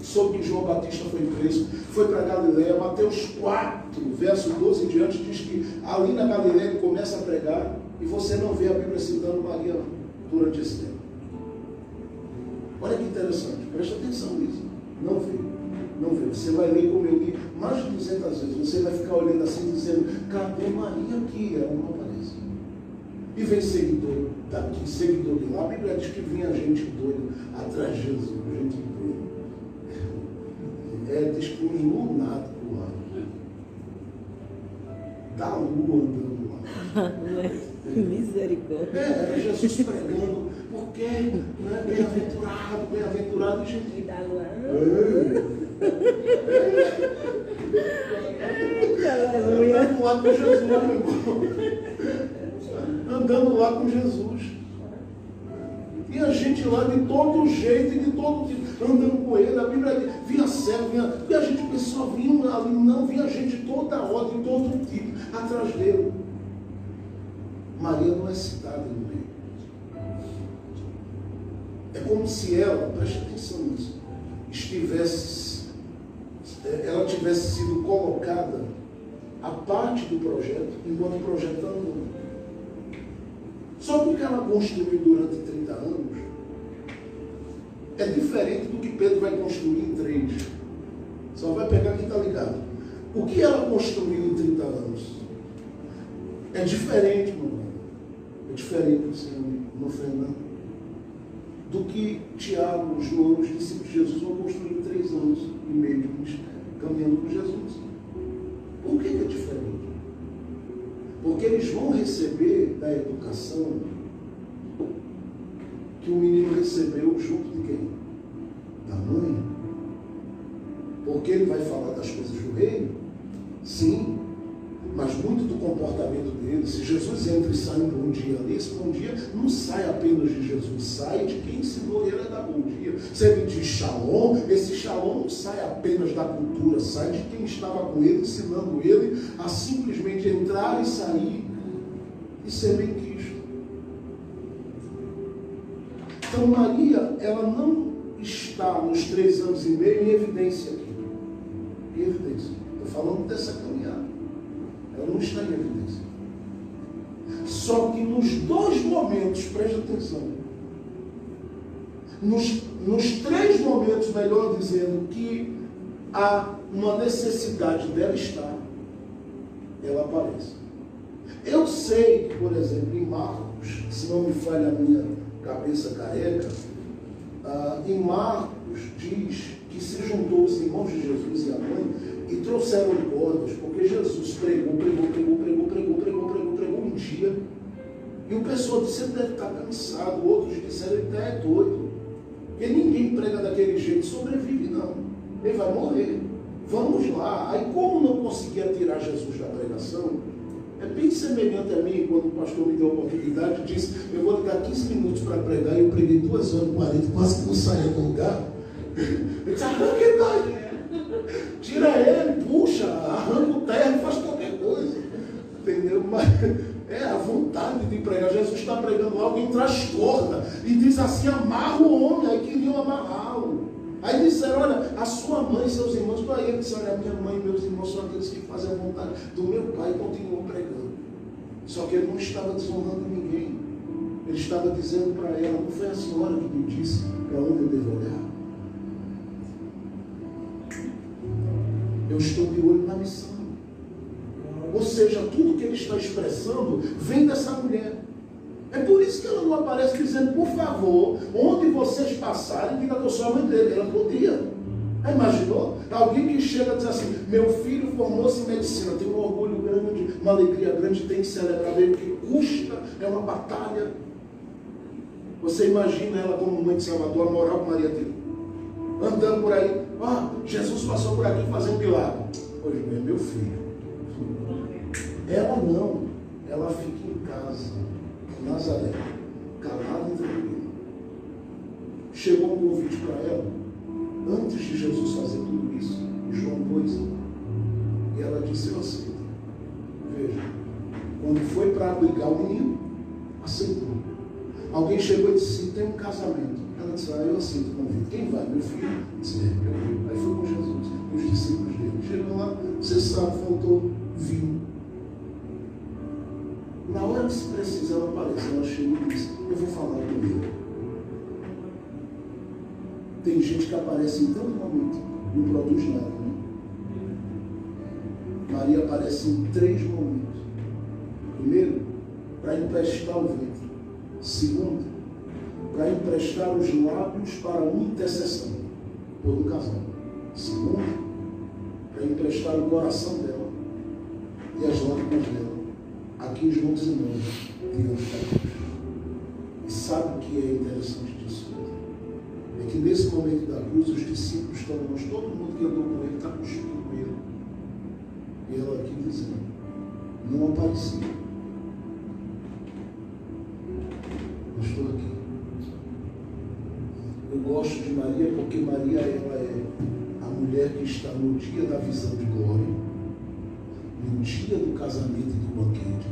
soube que João Batista foi preso, foi para Galileia. Mateus 4, verso 12 em diante, diz que ali na Galileia ele começa a pregar, e você não vê a Bíblia citando Maria durante esse tempo. Olha que interessante, preste atenção nisso. Não vê, não vê. Você vai ler como eu li mais de 200 vezes, você vai ficar olhando assim, dizendo, cadê Maria aqui? Ela não aparece. E vem seguidor daqui, seguidor de lá. A Bíblia diz que vinha gente doida atrás de Jesus, gente doida. Diz que um lunático lá, da lua andando lá. Misericórdia. Era Jesus pregando, porque bem-aventurado, bem-aventurado, e gente. Andando lá com Jesus, meu irmão. Andando lá com Jesus. E a gente lá de todo jeito e de todo tipo, andando com ele. A Bíblia diz, vinha cego, e a gente pessoal vinha ali, não, vinha gente de toda ordem, de todo tipo, atrás dele. Maria não é citada no meio. É como se ela, preste atenção nisso, ela tivesse sido colocada a parte do projeto, enquanto o projeto está andando. Só porque ela construiu durante 30 anos, é diferente do que Pedro vai construir em 3. Só vai pegar quem está ligado. O que ela construiu em 30 anos é diferente, meu irmão. É diferente, Senhor, não ofenda, do que Tiago, João, os discípulos de Jesus vão construir em 3 anos e meio de ministério, caminhando com Jesus. Por que é diferente? Porque eles vão receber da educação que o menino recebeu junto de quem? Da mãe. Porque ele vai falar das coisas do reino? Sim. Mas muito do comportamento dele, se Jesus entra e sai um bom dia ali, esse bom dia não sai apenas de Jesus, sai de quem ensinou ele a dar bom dia. Se ele diz shalom, esse shalom não sai apenas da cultura, sai de quem estava com ele, ensinando ele a simplesmente entrar e sair e ser bem quisto. Então Maria, ela não está nos 3 anos e meio em evidência aqui. Em evidência. Estou falando dessa caminhada. Ela não está em evidência. Só que nos 2 momentos, preste atenção, nos 3 momentos, melhor dizendo, que há uma necessidade dela estar, ela aparece. Eu sei que, por exemplo, em Marcos, se não me falha a minha cabeça careca, em Marcos diz que se juntou os irmãos de Jesus e a mãe e trouxeram cordas, porque Jesus pregou um dia, e o pessoal disse, ele deve estar cansado, outros disseram, ele é doido, porque ninguém prega daquele jeito e sobrevive não, ele vai morrer, vamos lá. Aí como não conseguia tirar Jesus da pregação, É bem semelhante a mim, quando o pastor me deu a oportunidade, disse, eu vou lhe dar 15 minutos para pregar, e eu preguei 2 horas e 40, quase que não saía do lugar. Ele disse, arranca ele daí, tira ele, puxa, arranca o terno, faz qualquer coisa. Entendeu? Mas é a vontade de pregar. Jesus está pregando algo e transtorna, e diz assim, amarra o homem, aí queriam amarrá-lo. Aí disseram, olha, a sua mãe e seus irmãos, para ele disse, olha, minha mãe e meus irmãos são aqueles que fazem a vontade do meu pai, e continuou pregando. Só que ele não estava desonrando ninguém. Ele estava dizendo para ela, não foi a senhora que me disse para onde eu devo olhar? Eu estou de olho na missão. Ou seja, tudo que ele está expressando vem dessa mulher. É por isso que ela não aparece dizendo, por favor, onde vocês passarem, diga que eu sou a mãe dele. Ela podia. Imaginou? Alguém que chega e diz assim, meu filho formou-se em medicina, tem um orgulho grande, uma alegria grande, tem que celebrar bem, porque custa, é uma batalha. Você imagina ela como mãe de Salvador, a moral com Maria dele, andando por aí, Jesus passou por aqui fazendo milagre. Pois bem, meu filho. Ela não, ela fica em casa, em Nazaré, calada e tranquila. Chegou um convite para ela, antes de Jesus fazer tudo isso, em João 2, e ela disse, eu aceito. Veja, quando foi para abrigar o menino, aceitou. Alguém chegou e disse, tem um casamento. Ela disse, eu aceito o convite. Quem vai? Meu filho? Disse, eu vou. Aí foi com Jesus, os discípulos dele. Chegou lá, você sabe, faltou vinho. Na hora que se precisa, ela aparece. Ela chegou e disse, eu vou falar com ele. Tem gente que aparece em tanto momento, não produz nada. Né? Maria aparece em 3 momentos. Primeiro, para emprestar o ventre. Segundo, para emprestar os lábios para uma intercessão por um casal. Segundo, para emprestar o coração dela e as lágrimas dela aqui em João 19, diante da cruz. E sabe o que é interessante disso? É que nesse momento da cruz os discípulos estão longe, todo mundo que andou com ele está cuspindo ele. E ela aqui dizendo, não aparecia. Eu estou aqui. Eu gosto de Maria porque Maria ela é a mulher que está no dia da visão de glória, no dia do casamento e do banquete,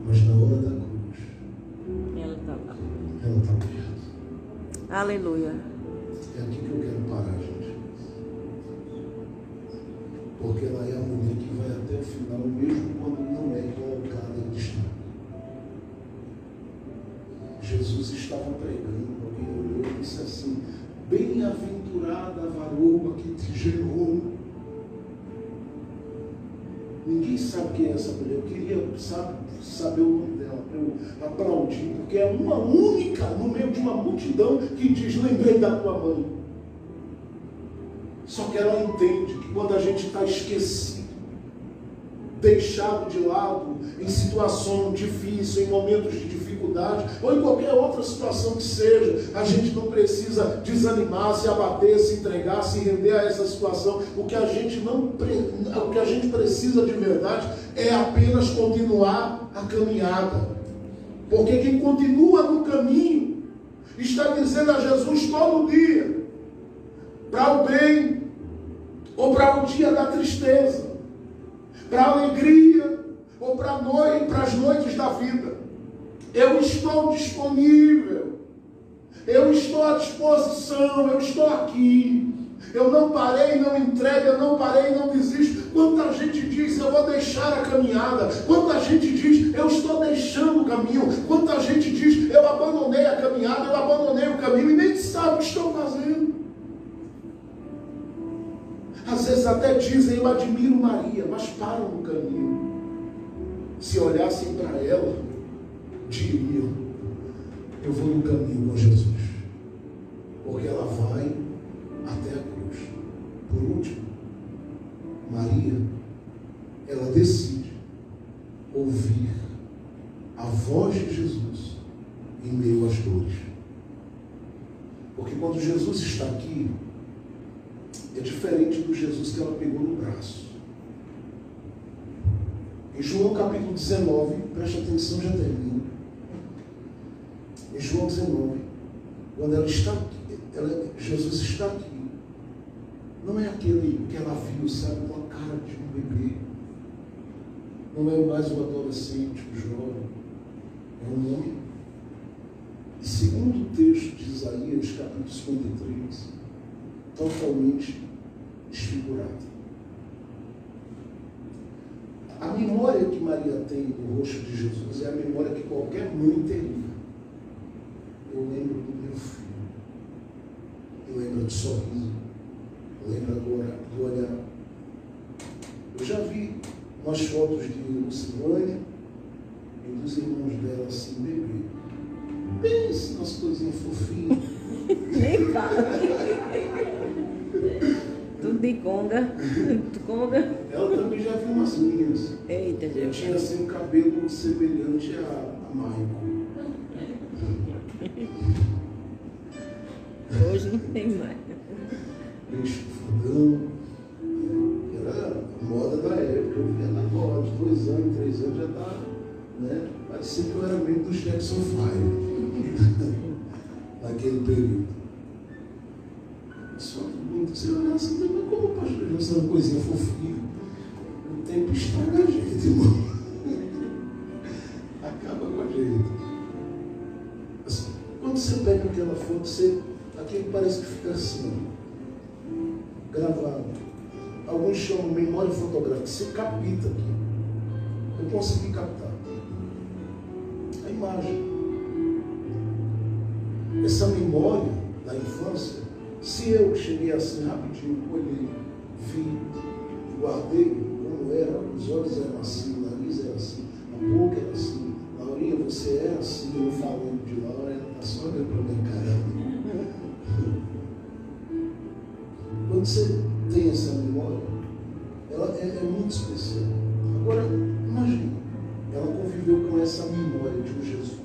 mas na hora da cruz ela está perto. Aleluia. É aqui que eu quero parar, gente, porque ela é a mulher que vai até o final, mesmo quando não é colocada em destaque. Jesus estava pregando, alguém olhou e disse assim, bem-aventurada a varoa que te gerou. Ninguém sabe quem é essa mulher. Eu queria saber o nome dela, para eu aplaudir, porque é uma única no meio de uma multidão que diz, lembrei da tua mãe. Só que ela entende que quando a gente está esquecido, deixado de lado, em situação difícil, em momentos de dificuldade, ou em qualquer outra situação que seja, a gente não precisa desanimar, se abater, se entregar, se render a essa situação. O que a gente precisa de verdade é apenas continuar a caminhada. Porque quem continua no caminho está dizendo a Jesus todo dia, para o bem ou para o dia da tristeza, para a alegria ou para as noites da vida. Eu estou disponível, eu estou à disposição, eu estou aqui. Eu não parei, não entrego, eu não parei, não desisto. Quanta gente diz, eu vou deixar a caminhada. Quanta gente diz, eu estou deixando o caminho. Quanta gente diz, eu abandonei a caminhada, eu abandonei o caminho e nem sabe o que estão fazendo. Às vezes até dizem, eu admiro Maria, mas param no caminho. Se olhassem para ela, diriam, eu vou no caminho com Jesus. Porque ela vai até a cruz. Por último, Maria, ela decide ouvir a voz de Jesus em meio às dores. Porque quando Jesus está aqui, é diferente do Jesus que ela pegou no braço. Em João capítulo 19, preste atenção, já termino. Em João 19, quando ela está aqui, Jesus está aqui. Não é aquele que ela viu, sabe, com a cara de um bebê. Não é mais um adolescente, um jovem. É um homem. E segundo o texto de Isaías, capítulo 53, totalmente desfigurado. A memória que Maria tem do rosto de Jesus é a memória que qualquer mãe teria. Eu lembro do meu filho. Eu lembro do sorriso. Eu lembro do olhar. Eu já vi umas fotos de Lucilânia e dos irmãos dela assim, bebê. Pense nas coisinhas fofinhas. Nem fala. Tudo de conga. Ela também já viu umas minhas. Eita, Eu Jesus. tinha assim um cabelo semelhante a Maicon. Hoje não tem mais. Bem chufudão. Era a moda da época. Eu via na moda, 2 anos, 3 anos já estava, né? Parecia que eu era membro do Jackson 5. Naquele período. Só que muito você olhar assim, mas como o pastor José é uma coisinha fofinha? O tempo estraga a gente, irmão. Acaba com a gente. Assim, quando você pega aquela foto, aquilo parece que fica assim, gravado. Alguns chamam memória fotográfica. Você capta aqui. Eu consegui captar a imagem. Essa memória da infância, se eu cheguei assim rapidinho, olhei, vi, guardei como era, os olhos eram assim, o nariz era assim, a boca era assim, Laurinha, você era assim, eu falando de Laura, ela está só olhando para minha cara. Quando você tem essa memória, ela é muito especial. Agora, imagine, ela conviveu com essa memória de um Jesus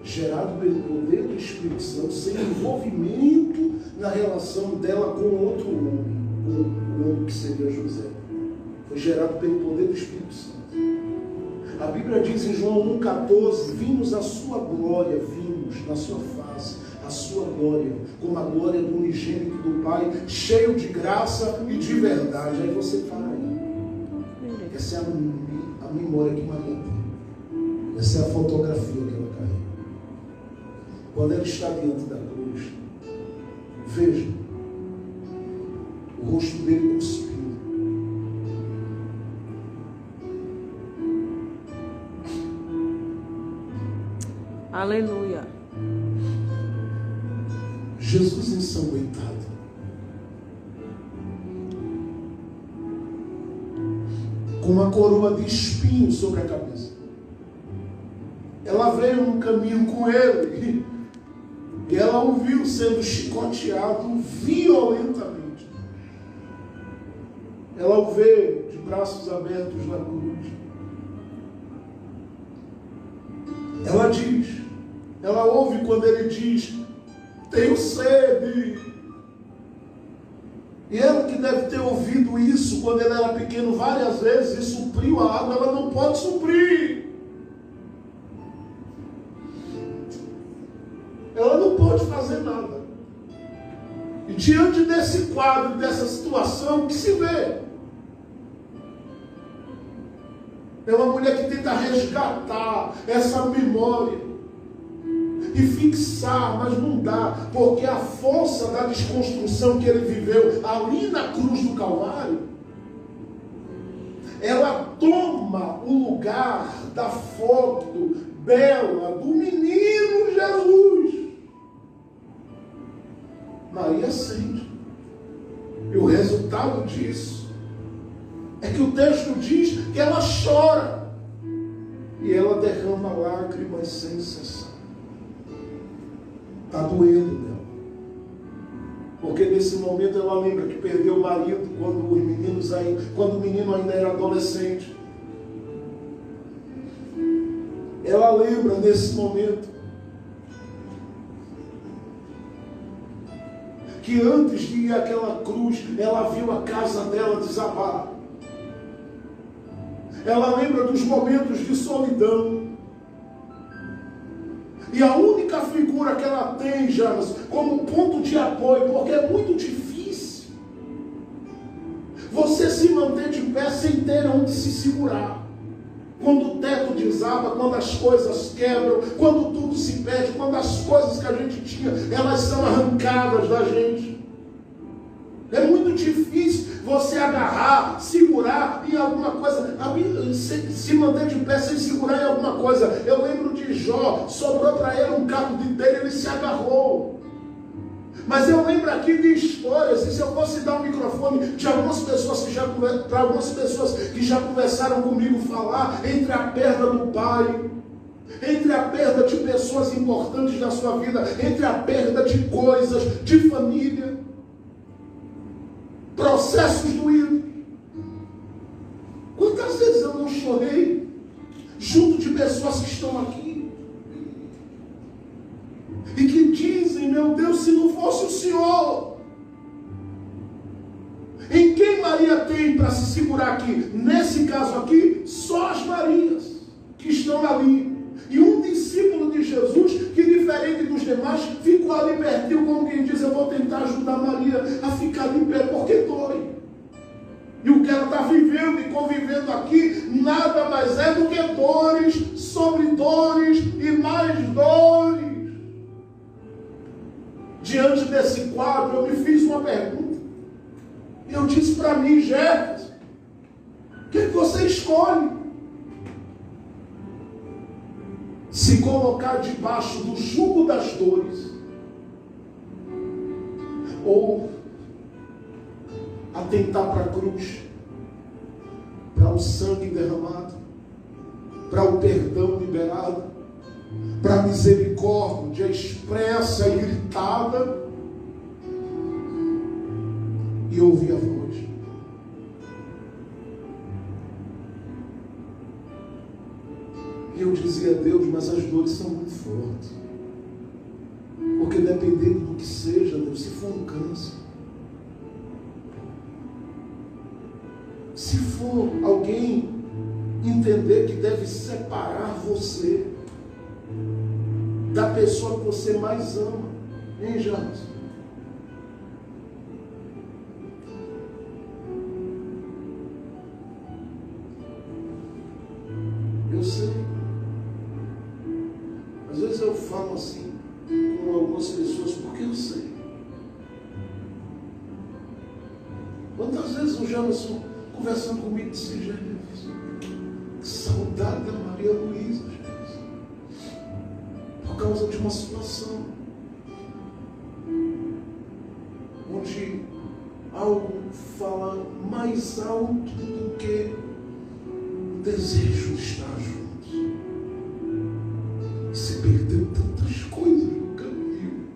gerado pelo poder do Espírito Santo, sem envolvimento na relação dela com outro homem, com o homem que seria José. Foi gerado pelo poder do Espírito Santo. A Bíblia diz em João 1,14: vimos a sua glória, vimos na sua face a sua glória, como a glória do unigênito do Pai, cheio de graça e de verdade. Aí você fala aí. Essa é a memória que Maria tem. Essa é a fotografia que ela carrega. Quando ela está diante da cruz, veja o rosto dele cuspido. Aleluia. Jesus ensanguentado. Com uma coroa de espinhos sobre a cabeça. Ela veio no caminho com ele e ela o viu sendo chicoteado violentamente. Ela o vê de braços abertos na cruz. Ela diz, ela ouve quando ele diz: tenho sede. E ela que deve ter ouvido isso quando ele era pequeno várias vezes e supriu a água, ela não pode suprir. Ela não pode fazer nada. E diante desse quadro, dessa situação, o que se vê? É uma mulher que tenta resgatar essa memória e fixar, mas não dá, porque a força da desconstrução que ele viveu ali na cruz do Calvário, ela toma o lugar da foto bela do menino Jesus. Maria sente. E o resultado disso é que o texto diz que ela chora e ela derrama lágrimas sem cessar. Está doendo nela. Porque nesse momento ela lembra que perdeu o marido quando o menino ainda era adolescente. Ela lembra nesse momento que antes de ir àquela cruz, ela viu a casa dela desabar. ela lembra dos momentos de solidão. E a única figura que ela tem, Janas, como ponto de apoio, porque é muito difícil você se manter de pé sem ter onde se segurar. Quando o teto desaba, quando as coisas quebram, quando tudo se perde, quando as coisas que a gente tinha, elas são arrancadas da gente. É muito difícil você agarrar, segurar em alguma coisa, se manter de pé sem segurar em alguma coisa. Eu lembro de Jó, sobrou para ele um caco de telha, ele se agarrou. Mas eu lembro aqui de histórias, e se eu fosse dar um microfone de algumas pessoas para algumas pessoas que já conversaram comigo falar, entre a perda do pai, entre a perda de pessoas importantes da sua vida, entre a perda de coisas, de família, processos doídos. Quantas vezes eu não chorei junto de pessoas que estão aqui e que dizem, meu Deus, se não fosse o Senhor, em quem Maria tem para se segurar aqui? Nesse caso aqui, só as Marias que estão ali. E um discípulo de Jesus, que diferente dos demais, ficou ali pertinho, como quem diz, eu vou tentar ajudar Maria a ficar de pé, porque dói. E o que ela está vivendo e convivendo aqui, nada mais é do que dores, sobre dores e mais dores. Diante desse quadro, eu me fiz uma pergunta. Eu disse para mim, Jefferson, o que você escolhe? Se colocar debaixo do jugo das dores, ou atentar para a cruz, para o sangue derramado, para o perdão liberado, para a misericórdia expressa e gritada, e ouvir a voz. E eu dizia a Deus, mas as dores são muito fortes. Porque dependendo do que seja, Deus, se for um câncer, se for alguém entender que deve separar você da pessoa que você mais ama, hein, James? Eu sei. Às vezes eu falo assim com algumas pessoas porque eu sei. Quantas vezes o Jamerson conversando comigo disse, Jamerson, que saudade da Maria Luísa, Jamerson, por causa de uma situação onde algo fala mais alto do que o desejo de estar juntos. E se perdeu tantas coisas no caminho.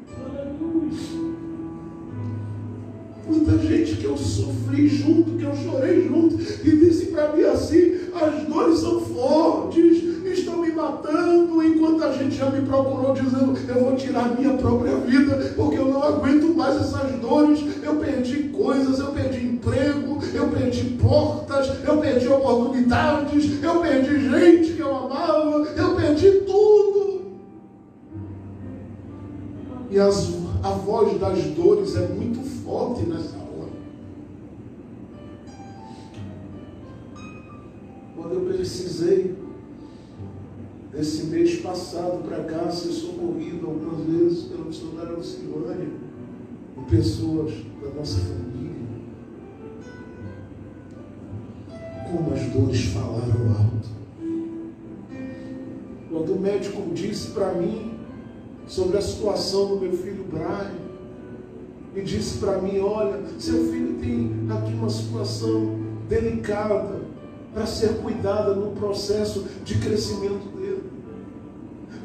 Quanta gente que eu sofri junto, que eu chorei junto, e disse para mim assim, as dores são fortes, estão me matando, enquanto a gente já me procurou dizendo, eu vou tirar minha própria vida, porque eu não aguento mais essas dores, eu perdi coisas, eu perdi emprego, eu perdi portas, eu perdi oportunidades, eu perdi gente que eu amava, eu perdi tudo. E a voz das dores é muito forte nessa hora. Quando eu precisei, esse mês passado para cá, ser socorrido algumas vezes pela missionária Lucilânia, por pessoas da nossa família, como as dores falaram alto. Quando o médico disse para mim sobre a situação do meu filho Brian, e disse para mim, olha, seu filho tem aqui uma situação delicada para ser cuidada no processo de crescimento dele.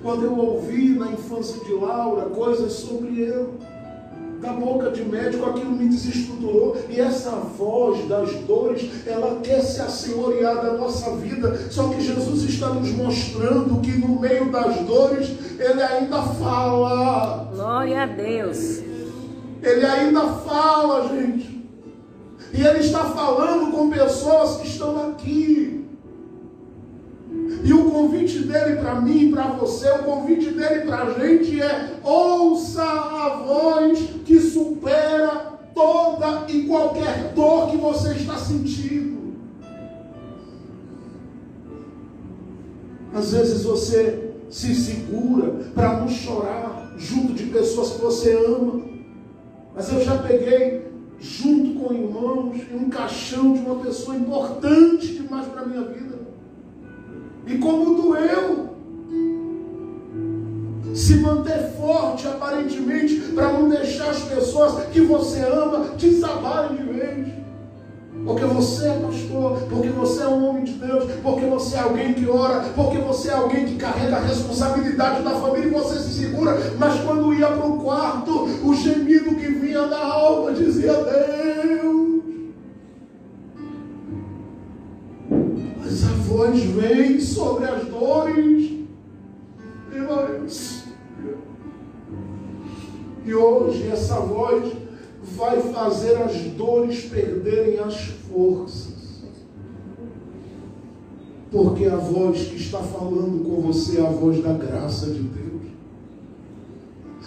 Quando eu ouvi na infância de Laura coisas sobre ele, da boca de médico, aquilo me desestruturou, e essa voz das dores, ela quer se assenhorear da nossa vida, só que Jesus está nos mostrando que no meio das dores, Ele ainda fala. Glória a Deus. Ele ainda fala, gente. E Ele está falando com pessoas que estão aqui. E o convite dele para mim e para você, o convite dele para a gente é: ouça a voz que supera toda e qualquer dor que você está sentindo. Às vezes você se segura para não chorar junto de pessoas que você ama. Mas eu já peguei junto com irmãos em um caixão de uma pessoa importante demais para a minha vida. E como doeu se manter forte aparentemente para não deixar as pessoas que você ama desabarem de vez. Porque você é pastor, porque você é um homem de Deus, porque você é alguém que ora, porque você é alguém que carrega a responsabilidade da família e você se segura. Mas quando ia para o quarto, o gemido que vinha da alma dizia: Deus. Mas a voz vem sobre as dores. E hoje essa voz vai fazer as dores perderem as forças. Porque a voz que está falando com você é a voz da graça de Deus.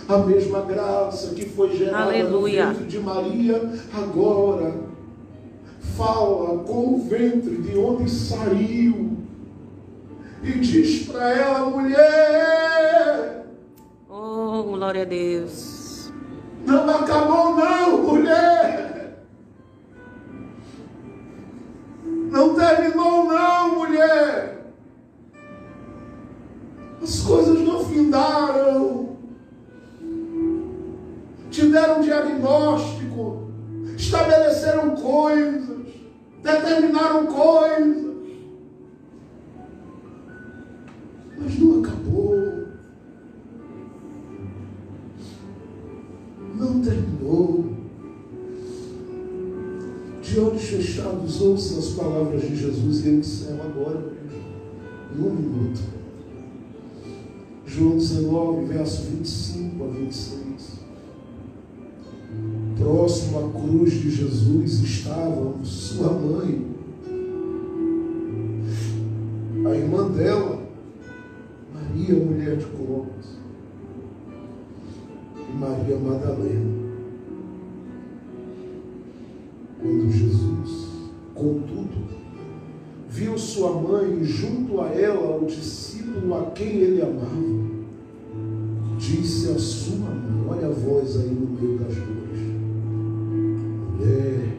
A mesma graça que foi gerada Aleluia. no ventre de Maria, agora fala com o ventre de onde saiu. E diz para ela: mulher. Oh, glória a Deus. Não acabou não, mulher. Não terminou não, mulher. As coisas não findaram. Te deram diagnóstico. Estabeleceram coisas. Determinaram coisas. Mas não acabou. Não terminou. De olhos fechados, ouça as palavras de Jesus e eu encerro agora mesmo, em um minuto. João 19, verso 25 a 26. Próximo à cruz de Jesus estava sua mãe, a irmã dela, Maria, mulher de Clopas, e Maria Madalena. Quando Jesus, contudo, viu sua mãe junto a ela, o discípulo a quem ele amava, disse a sua mãe: olha a voz aí no meio das dores, mulher,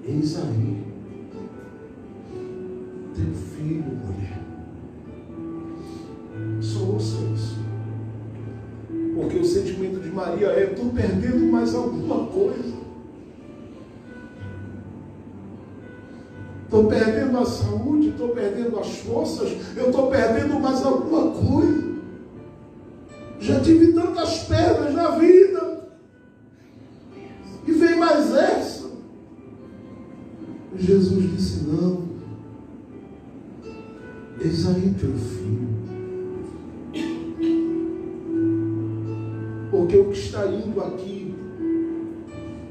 eis aí teu filho, mulher. Só ouça isso. Porque o sentimento de Maria é: estou perdendo mais alguma coisa. Estou perdendo a saúde, estou perdendo as forças, eu estou perdendo mais alguma coisa. Já tive tantas perdas na vida. E vem mais essa. Jesus disse: não. Eis aí teu filho. Porque o que está indo aqui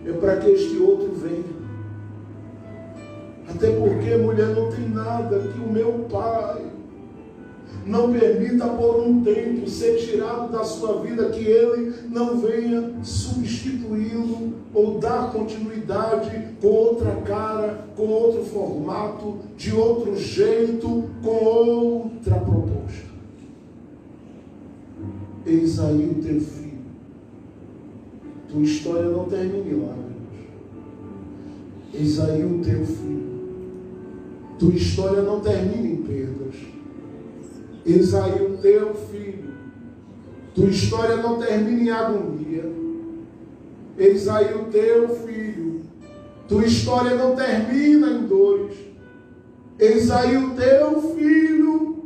é para que este outro venha. Até porque, mulher, não tem nada que o meu Pai não permita por um tempo ser tirado da sua vida, que Ele não venha substituí-lo ou dar continuidade com outra cara, com outro formato, de outro jeito, com outra proposta. Eis aí o teu filho. Tua história não termina em lágrimas. Eis aí o teu filho. Tua história não termina em perdas. Eis aí o teu filho. Tua história não termina em agonia. Eis aí o teu filho. Tua história não termina em dores. Eis aí o teu filho.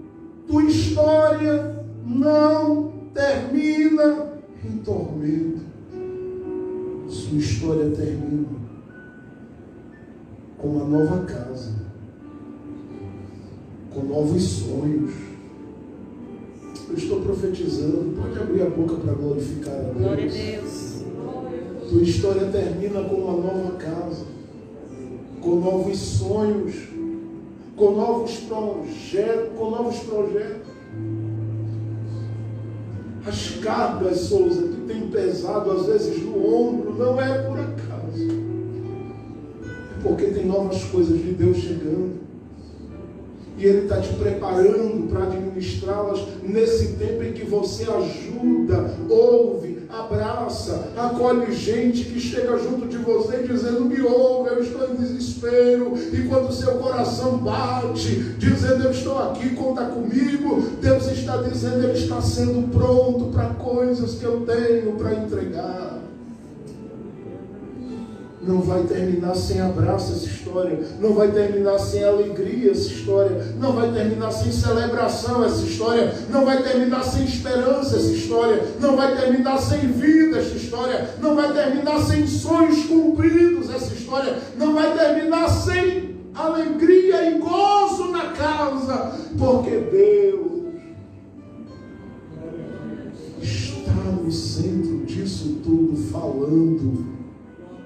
Tua história não termina em tormento. Sua história termina com uma nova casa, com novos sonhos. Eu estou profetizando. Pode abrir a boca para glorificar a Deus. Glória a Deus. Tua história termina com uma nova casa, com novos sonhos. com novos projetos. As cargas, Souza, que tem pesado às vezes no ombro, não é por acaso. É porque tem novas coisas de Deus chegando. E Ele está te preparando para administrá-las nesse tempo em que você ajuda, ouve, abraça, acolhe gente que chega junto de você dizendo: me ouve, eu estou em desespero. E quando o seu coração bate, dizendo: eu estou aqui, conta comigo, Deus está dizendo: Ele está sendo pronto para coisas que eu tenho para entregar. Não vai terminar sem abraço essa história. Não vai terminar sem alegria essa história. Não vai terminar sem celebração essa história. Não vai terminar sem esperança essa história. Não vai terminar sem vida essa história. Não vai terminar sem sonhos cumpridos essa história. Não vai terminar sem alegria e gozo na casa. Porque Deus está no centro disso tudo, falando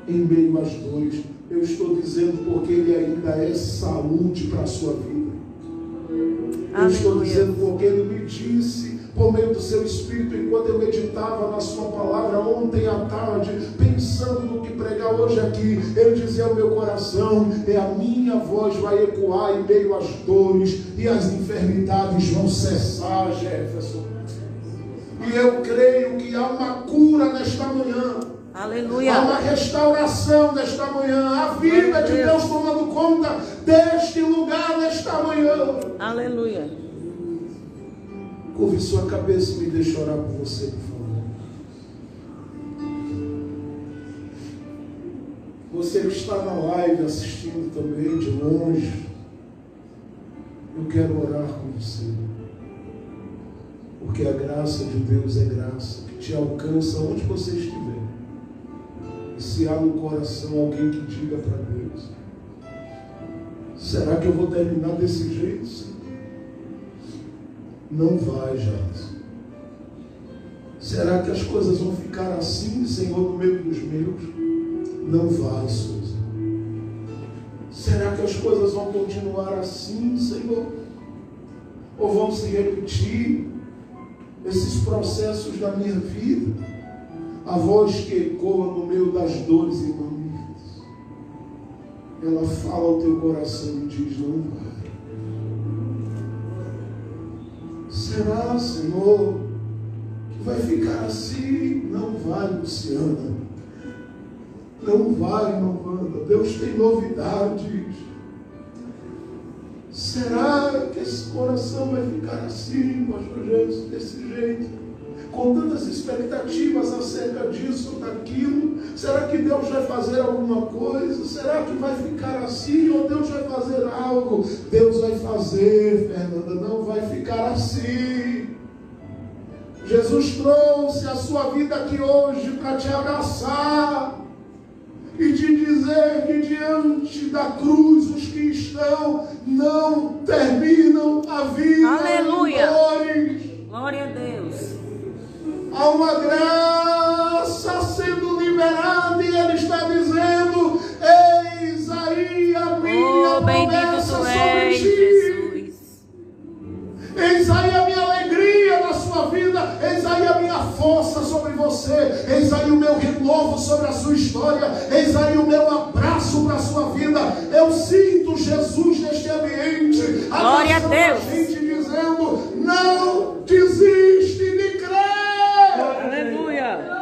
em meio às dores. Eu estou dizendo porque Ele ainda é saúde para a sua vida. Eu estou dizendo porque Ele me disse, por meio do seu Espírito, enquanto eu meditava na sua palavra ontem à tarde, pensando no que pregar hoje aqui, Ele dizia ao meu coração: a minha voz vai ecoar em meio às dores, e as enfermidades vão cessar, Jefferson. E eu creio que há uma cura nesta manhã. Aleluia. Há uma restauração nesta manhã. A vida de Deus tomando conta deste lugar nesta manhã. Aleluia. Curve sua cabeça e me deixe orar por você, por favor. Você que está na live assistindo também de longe, eu quero orar com você. Porque a graça de Deus é graça que te alcança onde você estiver. E se há no coração alguém que diga para Deus: será que eu vou terminar desse jeito, Senhor? Não vai, Jadson. Será que as coisas vão ficar assim, Senhor, no meio dos meus? Não vai, Souza. Será que as coisas vão continuar assim, Senhor? Ou vão se repetir esses processos da minha vida? A voz que ecoa no meio das dores e angústias, ela fala ao teu coração e diz: não vai. Será, Senhor, que vai ficar assim? Não vai, Luciana. Não vai, Novanda. Deus tem novidades. Será que esse coração vai ficar assim, pastor Jesus, desse jeito? Com tantas expectativas acerca disso ou daquilo? Será que Deus vai fazer alguma coisa? Será que vai ficar assim ou Deus vai fazer algo? Deus vai fazer, Fernanda, não vai ficar assim. Jesus trouxe a sua vida aqui hoje para te abraçar e te dizer que diante da cruz os que estão não terminam a vida. Aleluia. Dores. Glória a Deus. Há uma graça sendo liberada e Ele está dizendo: eis aí a minha promessa sobre ti. Jesus. Eis aí a minha alegria na sua vida. Eis aí a minha força sobre você. Eis aí o meu renovo sobre a sua história. Eis aí o meu abraço para a sua vida. Eu sinto Jesus neste ambiente. Glória a Deus. A gente dizendo: não desiste de crer. Aleluia.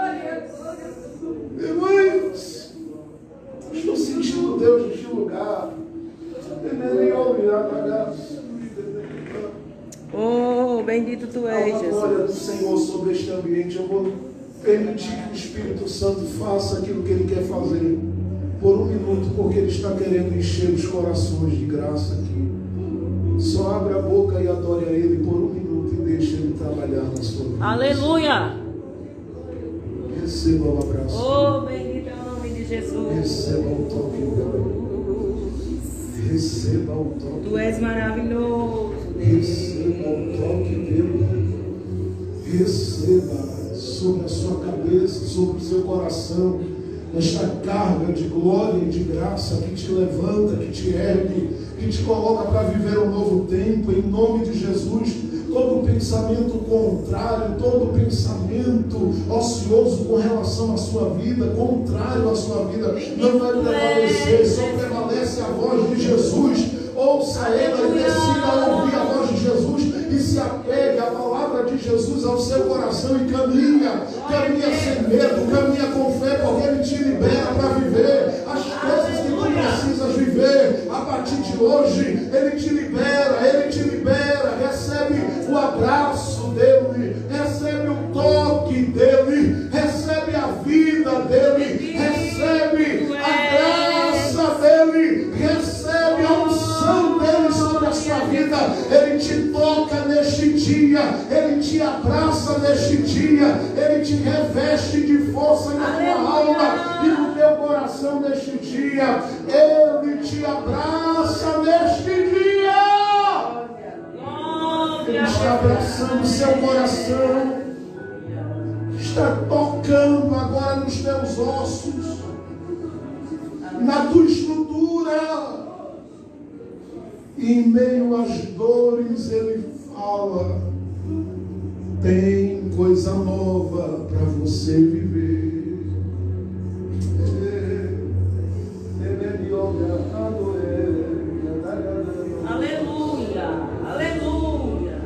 Irmãos, estou sentindo Deus neste lugar. Oh, bendito tu és, A glória do Jesus. Senhor sobre este ambiente. Eu vou permitir que o Espírito Santo faça aquilo que Ele quer fazer por um minuto, porque Ele está querendo encher os corações de graça aqui. Só abra a boca e adore a Ele por um minuto e deixe Ele trabalhar na sua vida. Aleluia. Receba o abraço. Oh, bendito é o nome de Jesus. Receba o toque dele. Receba o toque. Tu és maravilhoso. Receba o toque dele. Receba sobre a sua cabeça, sobre o seu coração. esta carga de glória e de graça que te levanta, que te ergue, que te coloca para viver um novo tempo, em nome de Jesus. Todo pensamento contrário, todo pensamento ocioso com relação à sua vida, contrário à sua vida, não vai prevalecer, só prevalece a voz de Jesus. Ouça ela e decida ouvir a voz de Jesus e se apegue à palavra de Jesus ao seu coração e caminha sem medo, caminha com fé, porque Ele te libera para viver as coisas que tu precisas viver. A partir de hoje, Ele te libera, recebe o abraço dEle, recebe o toque dEle, recebe a vida dEle, recebe a graça dEle, recebe a unção dEle sobre a sua vida. Ele te toca neste dia, Ele te abraça neste dia, Ele te reveste de força na tua alma e no teu coração neste dia. Ele te abraça neste dia. Ele está abraçando o seu coração, está tocando agora nos teus ossos, na tua estrutura. E em meio às dores Ele fala: tem coisa nova para você viver. Aleluia, aleluia.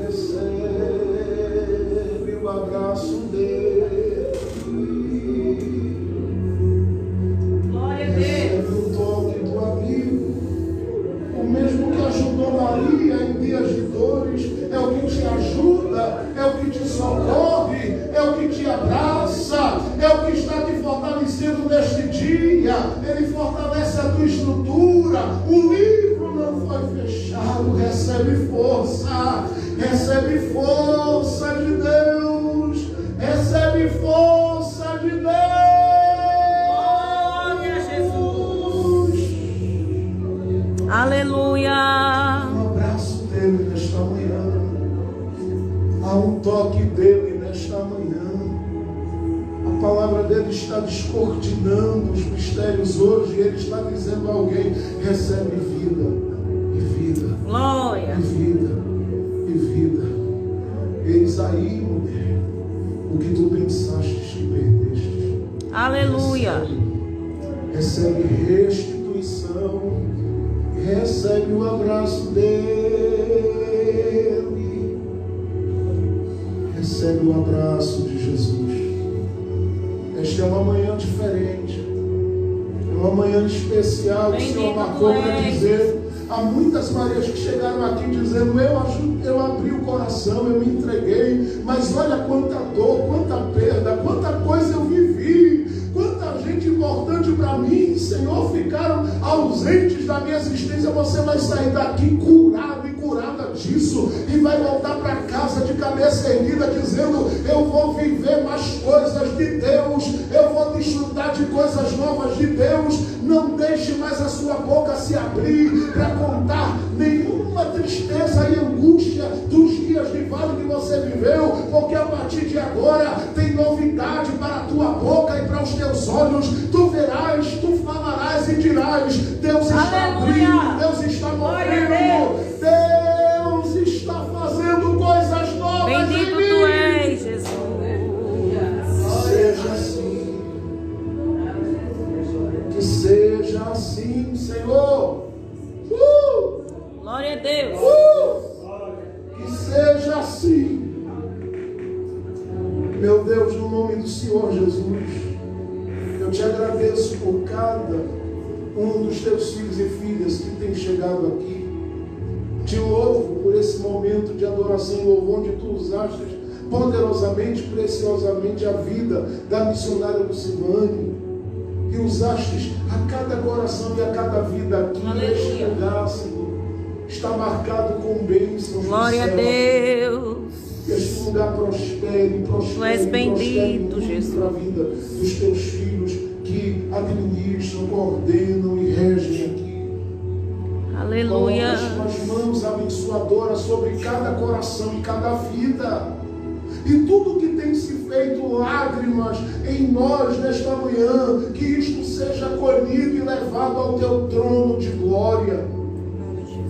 Recebe o abraço dele. Glória a Deus. Recebe o toque do amigo. O mesmo que ajudou Maria em dias de dores, é o que te ajuda, é o que te socorre, é o que te abraça, é o que está te fortalecendo neste dia. Ele fortalece a tua estrutura. O livro não foi fechado. Recebe força de Deus, recebe força de Deus. Glória a Jesus. Aleluia. Um abraço dele nesta manhã. Há um toque dele nesta manhã. A palavra dele está descortinando os mistérios hoje. Ele está dizendo a alguém: recebe vida e vida. Glória. E vida e vida. Eis aí, mulher, o que tu pensaste que perdeste. Aleluia. Recebe restituição. Recebe o abraço dele. Recebe o abraço de Jesus. Esta é uma manhã diferente. É uma manhã especial que o Senhor marcou para dizer. Há muitas Marias que chegaram aqui dizendo: eu abri o coração, eu me entreguei, mas olha quanta dor, quanta perda, quanta coisa eu vivi, quanta gente importante para mim, Senhor, ficaram ausentes da minha existência. Você vai sair daqui curado e curada disso, e vai voltar para casa de cabeça erguida, dizendo: eu vou viver mais coisas de Deus, eu vou desfrutar de coisas novas de Deus. Não deixe mais a sua boca se abrir para contar nenhuma tristeza e angústia dos dias de vale que você viveu, porque a partir de agora tem novidade para a tua boca e para os teus olhos. Tu verás, tu falarás e dirás: Deus está abrindo, Deus está movendo, Deus está fazendo coisas novas. Bendito tu és, Jesus. Seja assim. Que seja assim, Senhor. Glória a Deus. Que seja assim. Meu Deus, no nome do Senhor Jesus, eu te agradeço por cada um dos teus filhos e filhas que tem chegado aqui. Te louvo por esse momento de adoração e louvor, onde tu usaste poderosamente, preciosamente a vida da missionária Lucivane, e usaste a cada coração e a cada vida aqui neste lugar, Senhor. Está marcado com bênçãos. Glória a Deus. Que este lugar prospere, Tu és bendito, Jesus. Para a vida dos teus filhos que administram, coordenam e regem aqui. Aleluia. Coloca as tuas mãos abençoadoras sobre cada coração e cada vida. E tudo que tem se feito feito lágrimas em nós nesta manhã, que isto seja acolhido e levado ao teu trono de glória.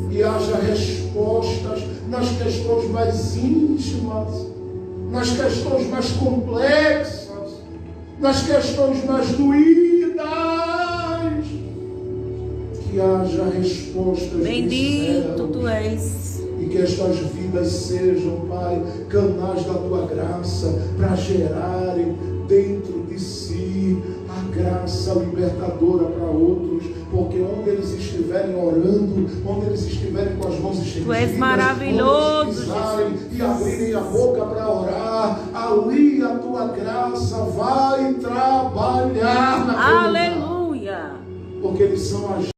E haja respostas nas questões mais íntimas, nas questões mais complexas, nas questões mais doídas. Que haja respostas. Bendito tu és. E que estas vidas sejam, Pai, canais da tua graça para gerarem dentro de si a graça libertadora para outros, porque onde eles estiverem orando, onde eles estiverem com as mãos estendidas, tu és maravilhoso, onde eles pisarem e abrirem a boca para orar, ali a tua graça vai trabalhar na vida. Aleluia. Porque eles são